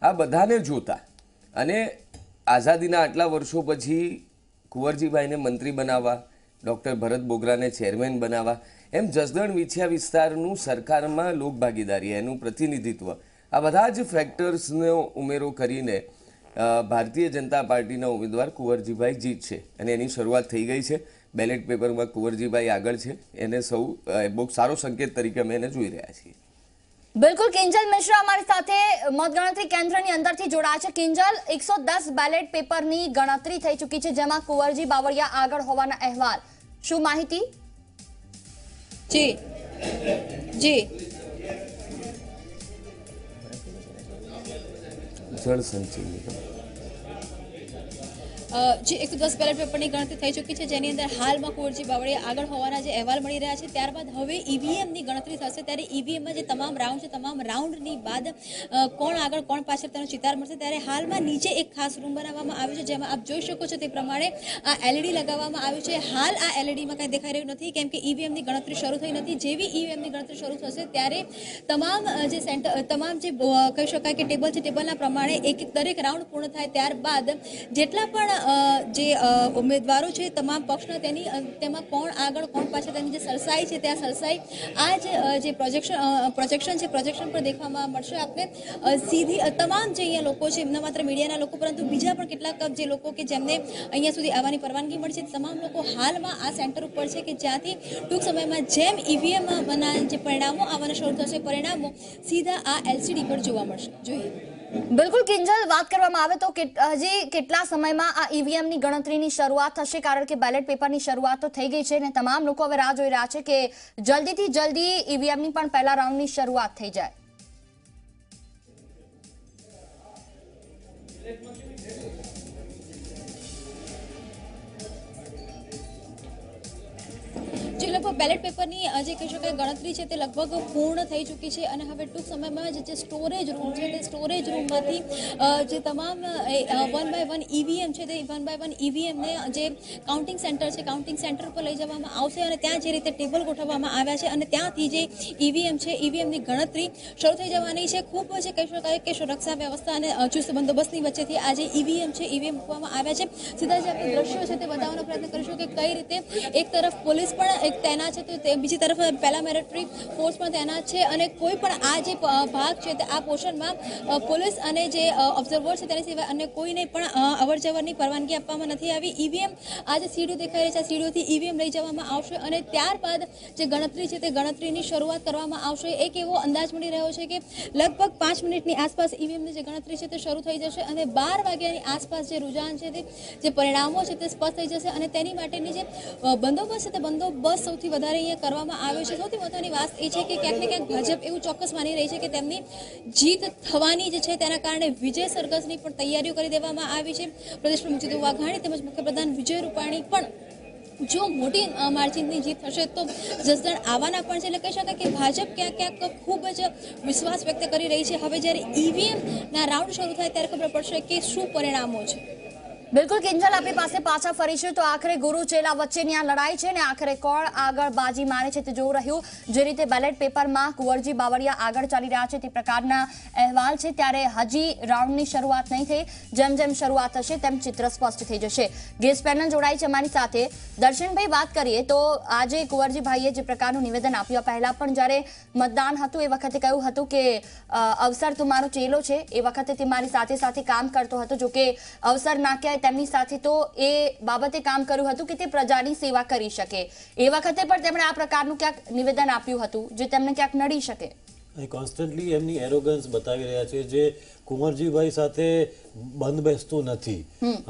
[SPEAKER 6] આ બધાને જોતા અને આઝાદીના આટલા વર્ષો પછી કુંવરજીભાઈને મંત્રી બનાવવા, ડૉક્ટર ભરત બોગરાને ચેરમેન બનાવવા, એમ જસદણ વિછિયા વિસ્તારનું સરકારમાં લોકભાગીદારી, એનું પ્રતિનિધિત્વ, આ બધા જ ફેક્ટર્સનો ઉમેરો કરીને ભારતીય જનતા પાર્ટીના ઉમેદવાર કુંવરજીભાઈ જીતશે અને એની શરૂઆત થઈ ગઈ છે. બેલેટ પેપરમાં કુંવરજીભાઈ આગળ છે, એને સૌ બહુ સારો સંકેત તરીકે અમે એને જોઈ રહ્યા છીએ.
[SPEAKER 1] બિલકુલ કિંજલ મિશ્રા અમારી સાથે મતગણતરી કેન્દ્રની અંદરથી જોડાયા છે. કિંજલ, 110 બેલેટ પેપરની ગણતરી થઈ ચૂકી છે, જેમાં કુંવરજી બાવળિયા આગળ હોવાના અહેવાલ, શું માહિતી?
[SPEAKER 11] જી જી
[SPEAKER 6] જળ સંચય
[SPEAKER 11] જે 110 બેલેટ પેપરની ગણતરી થઈ ચૂકી છે, જેની અંદર હાલમાં કુંવરજી બાવળિયા આગળ હોવાના જે અહેવાલ મળી રહ્યા છે. ત્યારબાદ હવે ઈવીએમની ગણતરી થશે, ત્યારે ઈવીએમમાં જે તમામ રાઉન્ડ છે, તમામ રાઉન્ડની બાદ કોણ આગળ કોણ પાછળ તેનો ચિતાર મળશે. ત્યારે હાલમાં નીચે એક ખાસ રૂમ બનાવવામાં આવ્યો છે, જેમાં આપ જોઈ શકો છો તે પ્રમાણે આ એલઈડી લગાવવામાં આવ્યું છે. હાલ આ એલઈડીમાં કંઈ દેખાઈ રહ્યું નથી, કેમ કે ઈવીએમની ગણતરી શરૂ થઈ નથી. જેવી ઈવીએમની ગણતરી શરૂ થશે ત્યારે તમામ જે કહી શકાય કે ટેબલ છે, ટેબલના પ્રમાણે એક દરેક રાઉન્ડ પૂર્ણ થાય ત્યારબાદ જેટલા પણ જે ઉમેદવારો છે તમામ પક્ષના તેમાં કોણ આગળ કોણ પાછળ તેની જે સરસાઈ છે ત્યાં સરસાઈ આ જે પ્રોજેક્શન છે પ્રોજેક્શન પર દેખવામાં મળશે આપને. સીધી તમામ જે અહીંયા લોકો છે, ન માત્ર મીડિયાના લોકો પરંતુ બીજા પણ કેટલાક જે લોકો કે જેમને અહીંયા સુધી આવવાની પરવાનગી મળી છે, તમામ લોકો હાલમાં આ સેન્ટર ઉપર છે કે જ્યાંથી ટૂંક સમયમાં જેમ ઈવીએમના જે પરિણામો આવવાના શરૂ થશે, પરિણામો સીધા આ એલસીડી પર જોવા મળશે. જોઈએ.
[SPEAKER 1] બિલકુલ કિંજલ, વાત કરવામાં આવે તો હજી કેટલા સમયમાં આ ઈવીએમની ગણતરીની શરૂઆત થશે? કારણ કે બેલેટ પેપરની શરૂઆત તો થઈ ગઈ છે અને તમામ લોકો હવે રાહ જોઈ રહ્યા છે કે જલ્દીથી જલ્દી ઈવીએમની પણ પહેલા રાઉન્ડની શરૂઆત થઈ જાય.
[SPEAKER 11] જે લગભગ બેલેટ પેપરની જે કહી શકાય ગણતરી છે તે લગભગ પૂર્ણ થઈ ચૂકી છે અને હવે ટૂંક સમયમાં જે સ્ટોરેજ રૂમ છે તે સ્ટોરેજ રૂમમાંથી જે તમામ 1 બાય 1 ઈવીએમ છે તે 1 બાય 1 ઈવીએમને જે કાઉન્ટિંગ સેન્ટર છે કાઉન્ટિંગ સેન્ટર પર લઈ જવામાં આવશે અને ત્યાં જે રીતે ટેબલ ગોઠવવામાં આવ્યા છે અને ત્યાંથી જે ઈવીએમ છે ઈવીએમની ગણતરી શરૂ થઈ જવાની છે. ખૂબ જ કહી શકાય કે સુરક્ષા વ્યવસ્થા અને ચુસ્ત બંદોબસ્તની વચ્ચેથી આ જે ઈવીએમ છે ઈવીએમ મૂકવામાં આવ્યા છે. સીધા જે આપણે દ્રશ્યો છે તે બતાવવાનો પ્રયત્ન કરીશું કે કઈ રીતે એક તરફ પોલીસ પણ એક તૈનાત છે તો બીજી તરફ પેરામિલિટરી ફોર્સ પણ તૈનાત છે અને કોઈ પણ આ જે ભાગ છે તે આ પોર્શનમાં પોલીસ અને જે ઓબ્ઝર્વર છે તેની સિવાય અન્ય કોઈને પણ અવર જવરની પરવાનગી આપવામાં નથી આવી. ઈવીએમ આ જે સીડીઓ દેખાઈ રહી છે આ સીડીઓથી ઈવીએમ લઈ જવામાં આવશે અને ત્યારબાદ જે ગણતરી છે તે ગણતરીની શરૂઆત કરવામાં આવશે. એક એવો અંદાજ મળી રહ્યો છે કે લગભગ 5 મિનિટની આસપાસ ઈવીએમની જે ગણતરી છે તે શરૂ થઈ જશે અને 12 વાગ્યાની આસપાસ જે રૂઝાન છે તે જે પરિણામો છે તે સ્પષ્ટ થઈ જશે અને તેની માટેની જે બંદોબસ્ત છે તે બંદોબસ્ત સૌથી વધારે અહીંયા કરવામાં આવ્યો છે. સૌથી મહત્વની વાત એ છે કે ક્યાંક ને ક્યાંક ભાજપ એવું ચોક્કસ માની રહી છે કે તેમની જીત થવાની જે છે તેના કારણે વિજય સરઘસની પણ તૈયારીઓ કરી દેવામાં આવી છે. પ્રદેશ પ્રમુખ જીતુ વાઘાણી તેમજ મુખ્યપ્રધાન વિજય રૂપાણી પણ જો મોટી માર્જિનની જીત થશે તો જસદણ આવવાના પણ છે. એટલે કહી શકાય કે ભાજપ ક્યાંક ક્યાંક ખૂબ જ વિશ્વાસ વ્યક્ત કરી રહી છે. હવે જ્યારે ઈવીએમના રાઉન્ડ શરૂ થાય ત્યારે ખબર પડશે કે શું પરિણામો છે.
[SPEAKER 1] બિલકુલ કિંજલ, આપણી પાસે પાછા ફરીશું તો આખરે ગુરુ ચેલા વચ્ચેની આ લડાઈ છે ને આખરે કોણ આગળ બાજી મારે છે તે જોવું રહ્યું. જે રીતે બેલેટ પેપરમાં કુંવરજી બાવળિયા આગળ ચાલી રહ્યા છે તે પ્રકારના અહેવાલ છે, ત્યારે હજી રાઉન્ડની શરૂઆત નહીં થઈ. જેમ જેમ શરૂઆત થશે તેમ ચિત્ર સ્પષ્ટ થઈ જશે. ગેસ્ટ પેનલ જોડાઈ છે અમારી સાથે. દર્શનભાઈ, વાત કરીએ તો આજે કુંવરજીભાઈએ જે પ્રકારનું નિવેદન આપ્યું, પહેલા પણ જ્યારે મતદાન હતું એ વખતે કહ્યું હતું કે અવસર તમારો ચેલો છે, એ વખતે તે મારી સાથે સાથે કામ કરતો હતો. જોકે અવસર ના ક્યાંય તેમની સાથે તો એ બાબતે કામ કર્યું હતું કે તે પ્રજાની સેવા કરી શકે. એ વખતે પણ તેમણે આ પ્રકારનું ક્યાંક નિવેદન આપ્યું હતું જે તેમને ક્યાંક નડી શકે.
[SPEAKER 4] કોન્સ્ટન્ટલી એમની એરોગન્સ બતાવી રહ્યા છે જે કુંવરજીભાઈ સાથે બંધ બેસતું નથી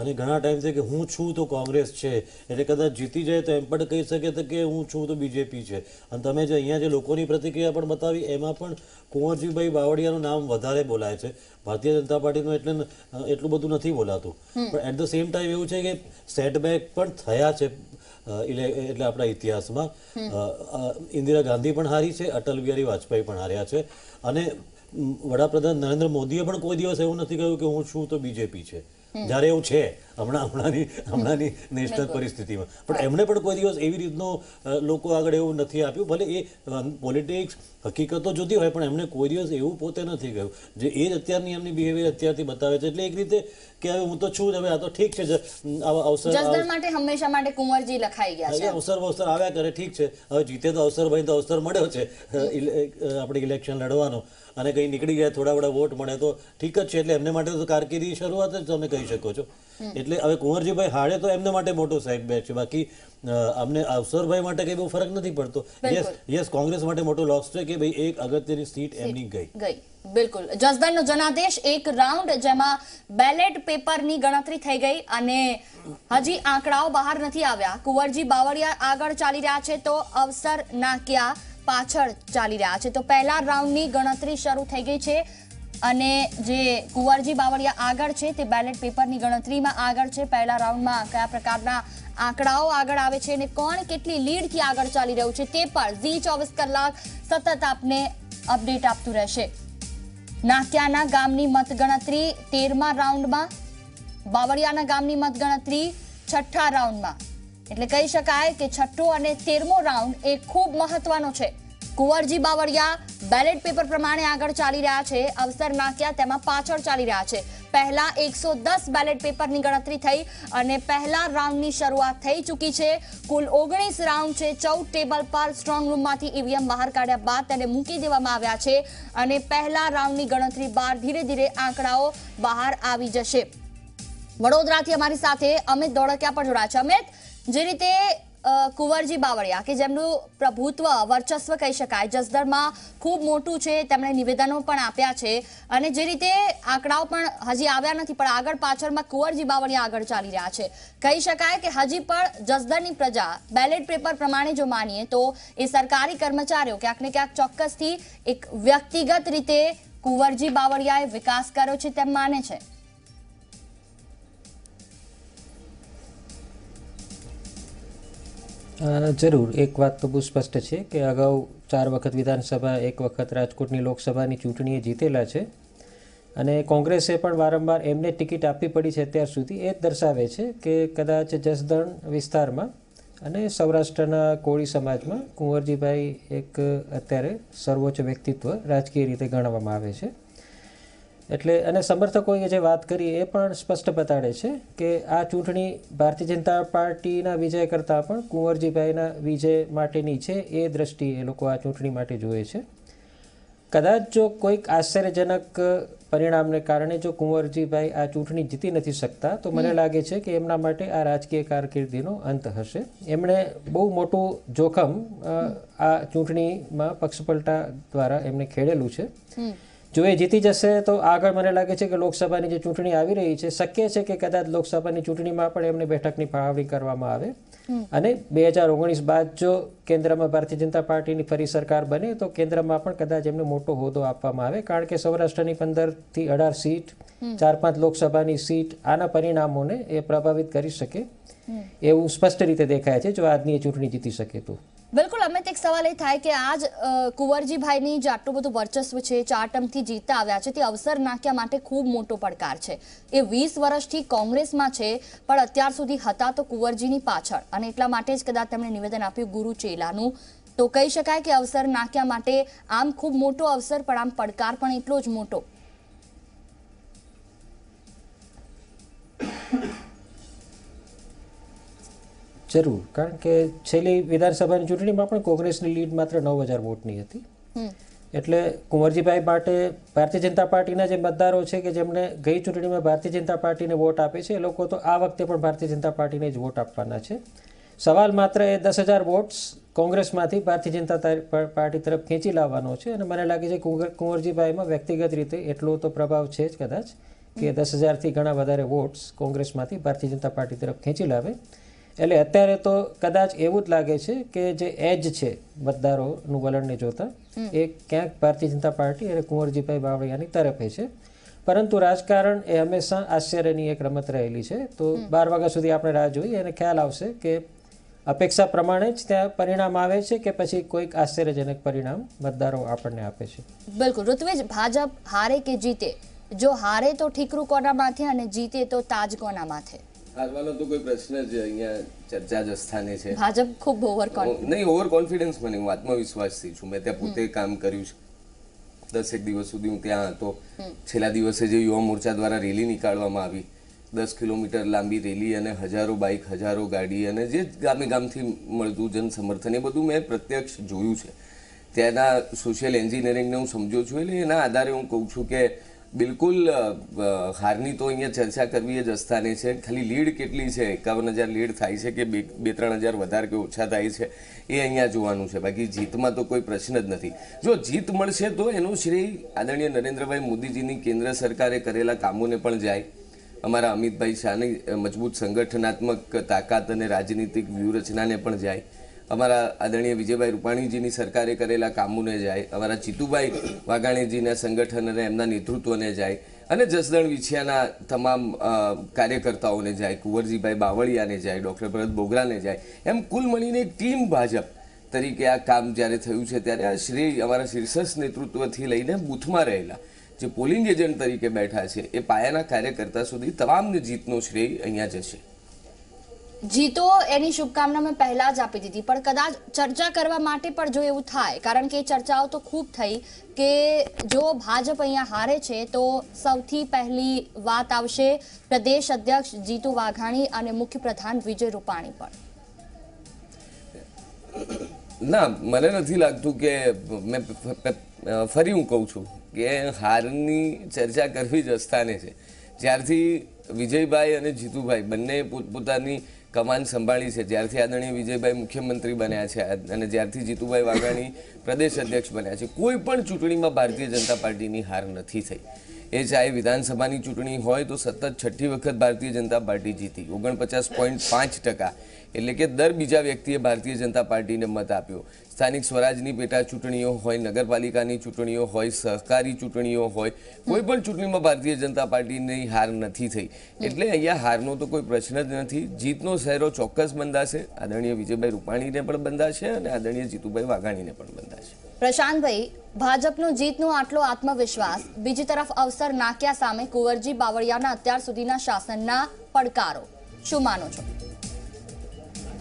[SPEAKER 4] અને ઘણા ટાઈમથી કે હું છું તો કોંગ્રેસ છે, એટલે કદાચ જીતી જાય તો એમ પણ કહી શકે કે હું છું તો બીજેપી છે. અને તમે જે અહીંયા જે લોકોની પ્રતિક્રિયા પણ બતાવી એમાં પણ કુંવરજીભાઈ બાવળિયાનું નામ વધારે બોલાય છે. ભારતીય જનતા પાર્ટીનું એટલું બધું નથી બોલાતું, પણ એટ ધ સેમ ટાઈમ એવું છે કે સેટબેક પણ થયા છે એટલે આપણા ઇતિહાસમાં. ઇન્દિરા ગાંધી પણ હારી છે, અટલ બિહારી વાજપેયી પણ હાર્યા છે અને વડાપ્રધાન નરેન્દ્ર મોદીએ પણ કોઈ દિવસ એવું નથી કહ્યું કે હું છું તો બીજેપી છે, જ્યારે એવું છે હમણાંની નેશનલ પરિસ્થિતિમાં. પણ એમણે પણ કોઈ દિવસ એવી રીતનો લોકો આગળ એવું નથી આપ્યું. ભલે એ પોલિટિક્સ હકીકતો જોતી હોય પણ એમણે કોઈ દિવસ એવું પોતે નથી કહ્યું જે એ જ અત્યારની એમની બિહેવિયર અત્યારથી બતાવે છે. એટલે એક રીતે કે હવે હું તો છું હવે આ તો ઠીક છે, અવસર
[SPEAKER 1] માટે હંમેશા માટે કુંવરજી લખાઈ ગયા છે.
[SPEAKER 4] અવસર આવ્યા કરે, ઠીક છે. હવે જીતે તો અવસરભાઈ તો અવસર મળ્યો છે આપણે ઇલેક્શન લડવાનો અને કંઈ નીકળી જાય થોડા વોટ મળે તો ઠીક જ છે. એટલે એમને માટે તો કારકિર્દી શરૂઆત જ તમે કહી કહી શકો છો. એટલે હવે કુંવરજીભાઈ હારે તો એમના માટે મોટો સેટબેક છે, બાકી અમને અવસરભાઈ માટે કઈ બહુ ફરક નથી પડતો. યસ કોંગ્રેસ માટે મોટો લોસ છે કે ભાઈ એક અગત્યની સીટ એમની ગઈ.
[SPEAKER 1] બિલકુલ. જસદણનો જનાદેશ એક રાઉન્ડ જેમાં બેલેટ પેપરની ગણતરી થઈ ગઈ અને હજી આંકડાઓ બહાર નથી આવ્યા. કુંવરજી બાવળિયા આગળ ચાલી રહ્યા છે તો અવસર નાકિયા પાછળ ચાલી રહ્યા છે. તો પહેલા રાઉન્ડની ગણતરી શરૂ થઈ ગઈ છે અને જે કુંવરજી બાવળિયા આગળ છે તે બેલેટ પેપરની ગણતરીમાં આગળ છે. પહેલા રાઉન્ડમાં કયા પ્રકારના આંકડાઓ આગળ આવે છે અને કોણ કેટલી લીડથી આગળ ચાલી રહ્યું છે તે પણ ઝી 24 કલાક સતત આપને અપડેટ આપતું રહેશે. નાક્યાના ગામની મતગણતરી 13મા રાઉન્ડમાં, બાવળિયાના ગામની મતગણતરી 6ઠ્ઠા રાઉન્ડમાં. એટલે કહી શકાય કે 6ઠ્ઠો અને 13મો રાઉન્ડ એ ખૂબ મહત્વનો છે. કુંવરજી બાવળિયા બેલેટ પેપર પ્રમાણે આગળ ચાલી રહ્યા છે, અવસર નાક્યા તેમાં પાછળ ચાલી રહ્યા છે. પહેલા 110 બેલેટ પેપરની ગણતરી થઈ અને પહેલા રાઉન્ડની શરૂઆત થઈ ચૂકી છે. કુલ 19 રાઉન્ડ છે. 14 ટેબલ પર સ્ટ્રોંગ રૂમમાંથી ઈવીએમ બહાર કાઢ્યા બાદ તેને મૂકી દેવામાં આવ્યા છે અને પહેલા રાઉન્ડની ગણતરી બાદ ધીરે ધીરે આંકડાઓ બહાર આવી જશે. વડોદરાથી અમારી સાથે અમિત ધોળકિયા પણ જોડાયા છે. અમિત, જે રીતે કુંવરજી બાવળિયા કે જેમનું પ્રભુત્વ વર્ચસ્વ કહી શકાય જસદણમાં ખૂબ મોટું છે, તેમણે નિવેદનો પણ આપ્યા છે અને જે રીતે આંકડાઓ પણ હજી આવ્યા નથી પણ આગળ પાછળમાં કુંવરજી બાવળિયા આગળ ચાલી રહ્યા છે. કહી શકાય કે હજી પણ જસદણની પ્રજા બેલેટ પેપર પ્રમાણે જો માનીએ તો એ સરકારી કર્મચારીઓ ક્યાંક ને ક્યાંક ચોક્કસથી એક વ્યક્તિગત રીતે કુંવરજી બાવળિયાએ વિકાસ કર્યો છે તેમ માને છે.
[SPEAKER 10] જરૂર, એક વાત તો બહુ સ્પષ્ટ છે કે અગાઉ 4 વખત વિધાનસભા, 1 વખત રાજકોટની લોકસભાની ચૂંટણીએ જીતેલા છે અને કોંગ્રેસે પણ વારંવાર એમને ટિકિટ આપવી પડી છે અત્યાર સુધી. એ જ દર્શાવે છે કે કદાચ જસદણ વિસ્તારમાં અને સૌરાષ્ટ્રના કોળી સમાજમાં કુંવરજીભાઈ એક અત્યારે સર્વોચ્ચ વ્યક્તિત્વ રાજકીય રીતે ગણવામાં આવે છે. એટલે અને સમર્થકોએ જે વાત કરી એ પણ સ્પષ્ટ બતાડે છે કે આ ચૂંટણી ભારતીય જનતા પાર્ટીના વિજય કરતાં પણ કુંવરજીભાઈના વિજય માટેની છે એ દ્રષ્ટિએ એ લોકો આ ચૂંટણી માટે જુએ છે. કદાચ જો કોઈક આશ્ચર્યજનક પરિણામને કારણે જો કુંવરજીભાઈ આ ચૂંટણી જીતી નથી શકતા તો મને લાગે છે કે એમના માટે આ રાજકીય કારકિર્દીનો અંત હશે. એમણે બહુ મોટું જોખમ આ ચૂંટણીમાં પક્ષપલટા દ્વારા એમને ખેડેલું છે. જો એ જીતી જશે તો આગળ મને લાગે છે કે લોકસભાની જે ચૂંટણી આવી રહી છે, શક્ય છે કે કદાચ લોકસભાની ચૂંટણીમાં પણ એમને બેઠકની ફાળવણી કરવામાં આવે અને 2019 બાદ જો કેન્દ્રમાં ભારતીય જનતા પાર્ટીની ફરી સરકાર બને તો કેન્દ્રમાં પણ કદાચ એમને મોટો હોદ્દો આપવામાં આવે, કારણ કે સૌરાષ્ટ્રની 15 થી 18 સીટ, 4-5 લોકસભાની સીટ આના પરિણામોને એ પ્રભાવિત કરી શકે એવું સ્પષ્ટ રીતે દેખાય છે જો આજની ચૂંટણી જીતી શકે તો.
[SPEAKER 1] બિલકુલ. અમિત, એક સવાલ એ થાય કે આજ કુંવરજીભાઈની જે આટલું બધું વર્ચસ્વ છે, 4 ટર્મથી જીતતા આવ્યા છે, તે અવસર નાક્યા માટે ખૂબ મોટો પડકાર છે. એ 20 વર્ષથી કોંગ્રેસમાં છે પણ અત્યાર સુધી હતા તો કુંવરજીની પાછળ અને એટલા માટે જ કદાચ તેમણે નિવેદન આપ્યું ગુરુ ચેલાનું. તો કહી શકાય કે અવસર નાક્યા માટે આમ ખૂબ મોટો અવસર પણ આમ પડકાર પણ એટલો જ મોટો.
[SPEAKER 10] જરૂર, કારણ કે છેલ્લી વિધાનસભાની ચૂંટણીમાં પણ કોંગ્રેસની લીડ માત્ર 9000 વોટની હતી. એટલે કુંવરજીભાઈ માટે ભારતીય જનતા પાર્ટીના જે મતદારો છે કે જેમને ગઈ ચૂંટણીમાં ભારતીય જનતા પાર્ટીને વોટ આપે છે એ લોકો તો આ વખતે પણ ભારતીય જનતા પાર્ટીને જ વોટ આપવાના છે. સવાલ માત્ર એ 10,000 વોટ્સ કોંગ્રેસમાંથી ભારતીય જનતા પાર્ટી તરફ ખેંચી લાવવાનો છે અને મને લાગે છે કુંવરજીભાઈમાં વ્યક્તિગત રીતે એટલો તો પ્રભાવ છે જ કદાચ કે 10,000થી ઘણા વધારે વોટ્સ કોંગ્રેસમાંથી ભારતીય જનતા પાર્ટી તરફ ખેંચી લાવે. એટલે અત્યારે તો કદાચ એવું જ લાગે છે કે જે એજ છે મતદારોનું વલણને જોતા એ ક્યાંક ભારતીય જનતા પાર્ટી અને કુંવરજીભાઈ બાવળિયાની તરફે છે. પરંતુ રાજકારણ એ હંમેશા આશ્ચર્યની એક રમત રહેલી છે. તો 12 વાગ્યા સુધી આપણે રાહ જોઈએ અને ખ્યાલ આવશે કે અપેક્ષા પ્રમાણે જ ત્યાં પરિણામ આવે છે કે પછી કોઈક આશ્ચર્યજનક પરિણામ મતદારો આપણને આપે છે.
[SPEAKER 1] બિલકુલ. ઋત્વિજ, ભાજપ હારે કે જીતે, જો હારે તો ઠીકરું કોના માથે અને જીતે તો તાજ કોના માથે?
[SPEAKER 6] હારવાનો તો કોઈ પ્રશ્ન જ અહીંયા ચર્ચા જ સ્થાને છે.
[SPEAKER 1] ભાજપ ખૂબ ઓવર
[SPEAKER 6] કોન્ફિડન્સ મને, હું આત્મવિશ્વાસથી છું. મેં ત્યાં પોતે કામ કર્યું છે. 10 દિવસ સુધી હું ત્યાં હતો. છેલ્લા દિવસે જે યુવા મોરચા દ્વારા રેલી નીકાળવામાં આવી, 10 કિલોમીટર લાંબી રેલી અને હજારો બાઇક, હજારો ગાડી અને જે ગામે ગામથી મળતું જન સમર્થન, એ બધું મેં પ્રત્યક્ષ જોયું છે. ત્યાંના સોશિયલ એન્જિનિયરિંગને હું સમજુ છું. એટલે એના આધારે હું કહું છું કે બિલકુલ હારની તો અહીંયા ચર્ચા કરવી જ અસ્થાને છે. ખાલી લીડ કેટલી છે, 51,000 લીડ થાય છે કે 2-3 હજાર વધારે કે ઓછા થાય છે એ અહીંયા જોવાનું છે. બાકી જીતમાં તો કોઈ પ્રશ્ન જ નથી. જો જીત મળશે તો એનું શ્રેય આદરણીય નરેન્દ્રભાઈ મોદીજીની કેન્દ્ર સરકારે કરેલા કામોને પણ જાય, અમારા અમિતભાઈ શાહની મજબૂત સંગઠનાત્મક તાકાત અને રાજનીતિક વ્યૂહરચનાને પણ જાય, અમારા આદરણીય વિજયભાઈ રૂપાણીજીની સરકારે કરેલા કામોને જાય, અમારા જીતુભાઈ વાઘાણીજીના સંગઠન અને એમના નેતૃત્વને જાય, અને જસદણ વિછિયાના તમામ કાર્યકર્તાઓને જાય, કુંવરજીભાઈ બાવળિયાને જાય, ડૉક્ટર ભરત બોગરાને જાય. એમ કુલ મળીને એક ટીમ ભાજપ તરીકે આ કામ જ્યારે થયું છે ત્યારે આ શ્રેય અમારા શીર્ષસ્થ નેતૃત્વથી લઈને બૂથમાં રહેલા જે પોલિંગ એજન્ટ તરીકે બેઠા છે એ પાયાના કાર્યકર્તા સુધી તમામને જીતનો શ્રેય અહીંયા જશે.
[SPEAKER 1] જીતો એની શુભકામના મેં પહેલા જ આપી દીધી, પણ કદાચ ચર્ચા કરવા માટે પણ જો એવું થાય, કારણ કે ચર્ચાઓ તો ખૂબ થઈ કે જો ભાજપ અહીંયા હારે છે તો સૌથી પહેલી વાત આવશે પ્રદેશ અધ્યક્ષ જીતુ વાઘાણી અને મુખ્ય પ્રધાન વિજય રૂપાણી પર.
[SPEAKER 6] ના, મને નથી લાગતું કે મેં ફરી હું કહું છું કે હારની ચર્ચા કરવી જ અસ્થાને છે. જ્યારથી વિજયભાઈ અને જીતુભાઈ બંને પોતપોતાની કમાન સંભાળી છે, જ્યારથી આદરણીય વિજયભાઈ મુખ્યમંત્રી બન્યા છે અને જ્યારથી જીતુભાઈ વાઘાણી પ્રદેશ અધ્યક્ષ બન્યા છે, કોઈ પણ ચૂંટણીમાં ભારતીય જનતા પાર્ટીની હાર નથી થઈ. એ ચાહે વિધાનસભાની ચૂંટણી હોય તો સતત 6ઠ્ઠી વખત ભારતીય જનતા પાર્ટી જીતી, 49.5%, એટલે કે દર બીજા વ્યક્તિએ ભારતીય જનતા પાર્ટીને મત આપ્યો. સ્થાનિક સ્વરાજની પેટા ચૂંટણીઓ હોય, નગરપાલિકાની ચૂંટણીઓ હોય, સહકારી ચૂંટણીઓ હોય, કોઈ પણ ચૂંટણીમાં ભારતીય જનતા પાર્ટીની હાર નથી થઈ. એટલે અહીંયા હારનો તો કોઈ પ્રશ્ન જ નથી. જીતનો સહેરો ચોક્કસ બંધાશે, આદરણીય વિજયભાઈ રૂપાણીને પણ બંધાશે અને આદરણીય જીતુભાઈ વાઘાણીને પણ બંધાશે.
[SPEAKER 1] પ્રશાંતભાઈ, ભાજપનો જીતનો આટલો આત્મવિશ્વાસ, બીજી તરફ અવસર નાક્યા સામે કુંવરજી બાવળિયાના અત્યાર સુધીના શાસનના પડકારો, શું માનો છો?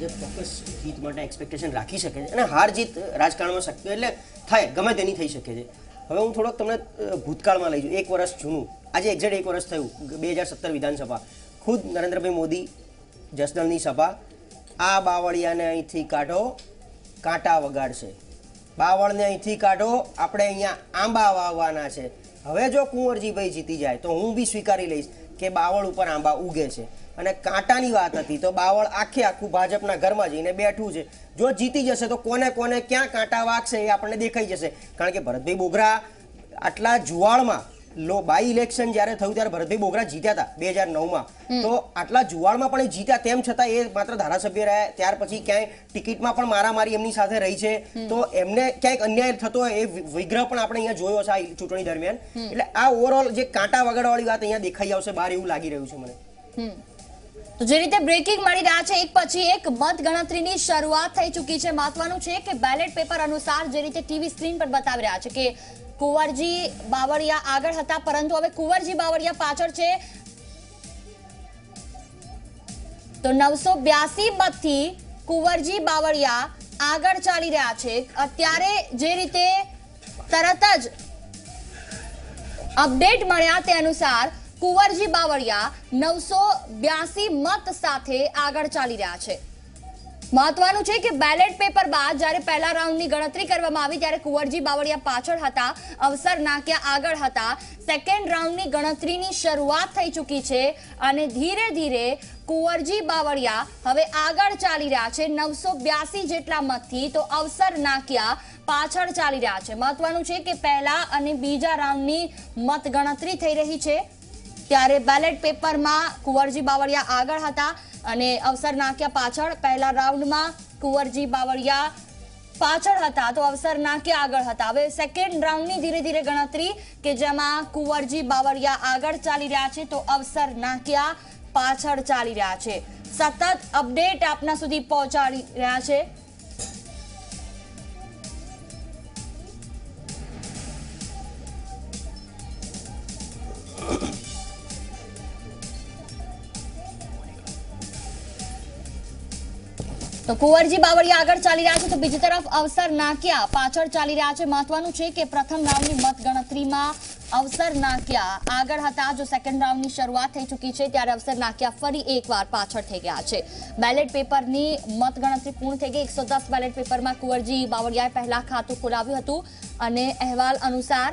[SPEAKER 7] જે ચોક્કસ જીત માટે એક્સપેક્ટેશન રાખી શકે છે અને હાર જીત રાજકારણમાં શક્ય એટલે થાય, ગમે તેની થઈ શકે છે. હવે હું થોડોક તમને ભૂતકાળમાં લઈ જાઉં, 1 વર્ષ જૂનું, આજે એક્ઝેક્ટ 1 વર્ષ થયું, 2017 વિધાનસભા, ખુદ નરેન્દ્રભાઈ મોદી જસદણની સભા, આ બાવળિયાને અહીંથી કાઢો, કાંટા વગાડશે, બાવળને અહીંથી કાઢો, આપણે અહીંયા આંબા વાવવાના છે. હવે જો કુંવરજીભાઈ જીતી જાય તો હું બી સ્વીકારી લઈશ કે બાવળ ઉપર આંબા ઉગે છે. અને કાંટાની વાત હતી તો બાવળ આખું ભાજપના ઘરમાં જઈને બેઠું છે. જો જીતી જશે તો કોને કોને ક્યાં કાંટા વાગશે એ આપણને દેખાઈ જશે. કારણ કે ભરતભાઈ બોગરા આટલા જુવાળમાં બાય ઇલેક્શન જ્યારે થયું ત્યારે ભરતભાઈ બોગરા જીત્યા હતા 2009માં, તો આટલા જુવાળમાં પણ જીત્યા, તેમ છતાં એ માત્ર ધારાસભ્ય રહ્યા. ત્યાર પછી ક્યાંય ટિકિટમાં પણ મારામારી એમની સાથે રહી છે, તો એમને ક્યાંક અન્યાય થતો હોય એ વિગ્રહ પણ આપણે અહીંયા જોયો છે આ ચૂંટણી દરમિયાન. એટલે આ ઓવરઓલ જે કાંટા વગાડવાળી વાત અહીંયા દેખાઈ આવશે બહાર એવું લાગી રહ્યું છે મને.
[SPEAKER 1] તો જે રીતે બ્રેકિંગ મળી રહ્યા છે, એક પછી એક મતગણતરીની શરૂઆત થઈ ચૂકી છે. મહત્વનું છે કે બેલેટ પેપર અનુસાર જે રીતે ટીવી સ્ક્રીન પર બતાવી રહ્યા છે કે કુંવરજી બાવળિયા આગળ હતા, પરંતુ હવે કુંવરજી બાવળિયા પાછળ છે. તો 982 મતથી કુંવરજી બાવળિયા આગળ ચાલી રહ્યા છે. અત્યારે જે રીતે તરત જ અપડેટ મળ્યા તે અનુસાર કુંવરજી બાવળિયા 982 મત સાથે આગળ ચાલી રહ્યા છે. મહત્વનું છે કે બેલેટ પેપર બાદ જ્યારે પહેલા રાઉન્ડની ગણતરી કરવામાં આવી ત્યારે કુંવરજી બાવળિયા પાછળ હતા, અવસર નાક્યા આગળ હતા. સેકન્ડ રાઉન્ડની ગણતરીની શરૂઆત થઈ ચૂકી છે અને ધીરે ધીરે કુંવરજી બાવળિયા હવે આગળ ચાલી રહ્યા છે 982 જેટલા મતથી, તો અવસર નાક્યા પાછળ ચાલી રહ્યા છે. મહત્વનું છે કે પહેલા અને બીજા રાઉન્ડની મત ગણતરી થઈ રહી છે ત્યારે બેલેટ પેપરમાં કુંવરજી બાવળિયા આગળ હતા અને અવસર નાક્યા પાછળ. પહેલા રાઉન્ડમાં કુંવરજી બાવળિયા પાછળ હતા તો અવસર નાક્યા આગળ હતા. હવે સેકન્ડ રાઉન્ડની ધીરે ધીરે ગણતરી કે જેમાં કુંવરજી બાવળિયા આગળ ચાલી રહ્યા છે તો અવસર નાક્યા પાછળ ચાલી રહ્યા છે. સતત અપડેટ આપના સુધી પહોંચાડી રહ્યા છે. તો કુંવરજી બાવળિયા આગળ ચાલી રહ્યા છે તો બીજી તરફ અવસર નાક્યા પાછળ ચાલી રહ્યા છે. મહત્વનું છે કે પ્રથમ રાઉન્ડની મત ગણતરીમાં અવસર નાક્યા આગળ હતા. જો સેકન્ડ રાઉન્ડની શરૂઆત થઈ ચૂકી છે ત્યારે અવસર નાક્યા ફરી એકવાર પાછળ થઈ ગયા છે. બેલેટ પેપરની મત ગણતરી પૂર્ણ થઈ ગઈ. 110 બેલેટ પેપરમાં કુંવરજી બાવળિયાએ પહેલા ખાતું ખોલાવ્યું હતું અને અહેવાલ અનુસાર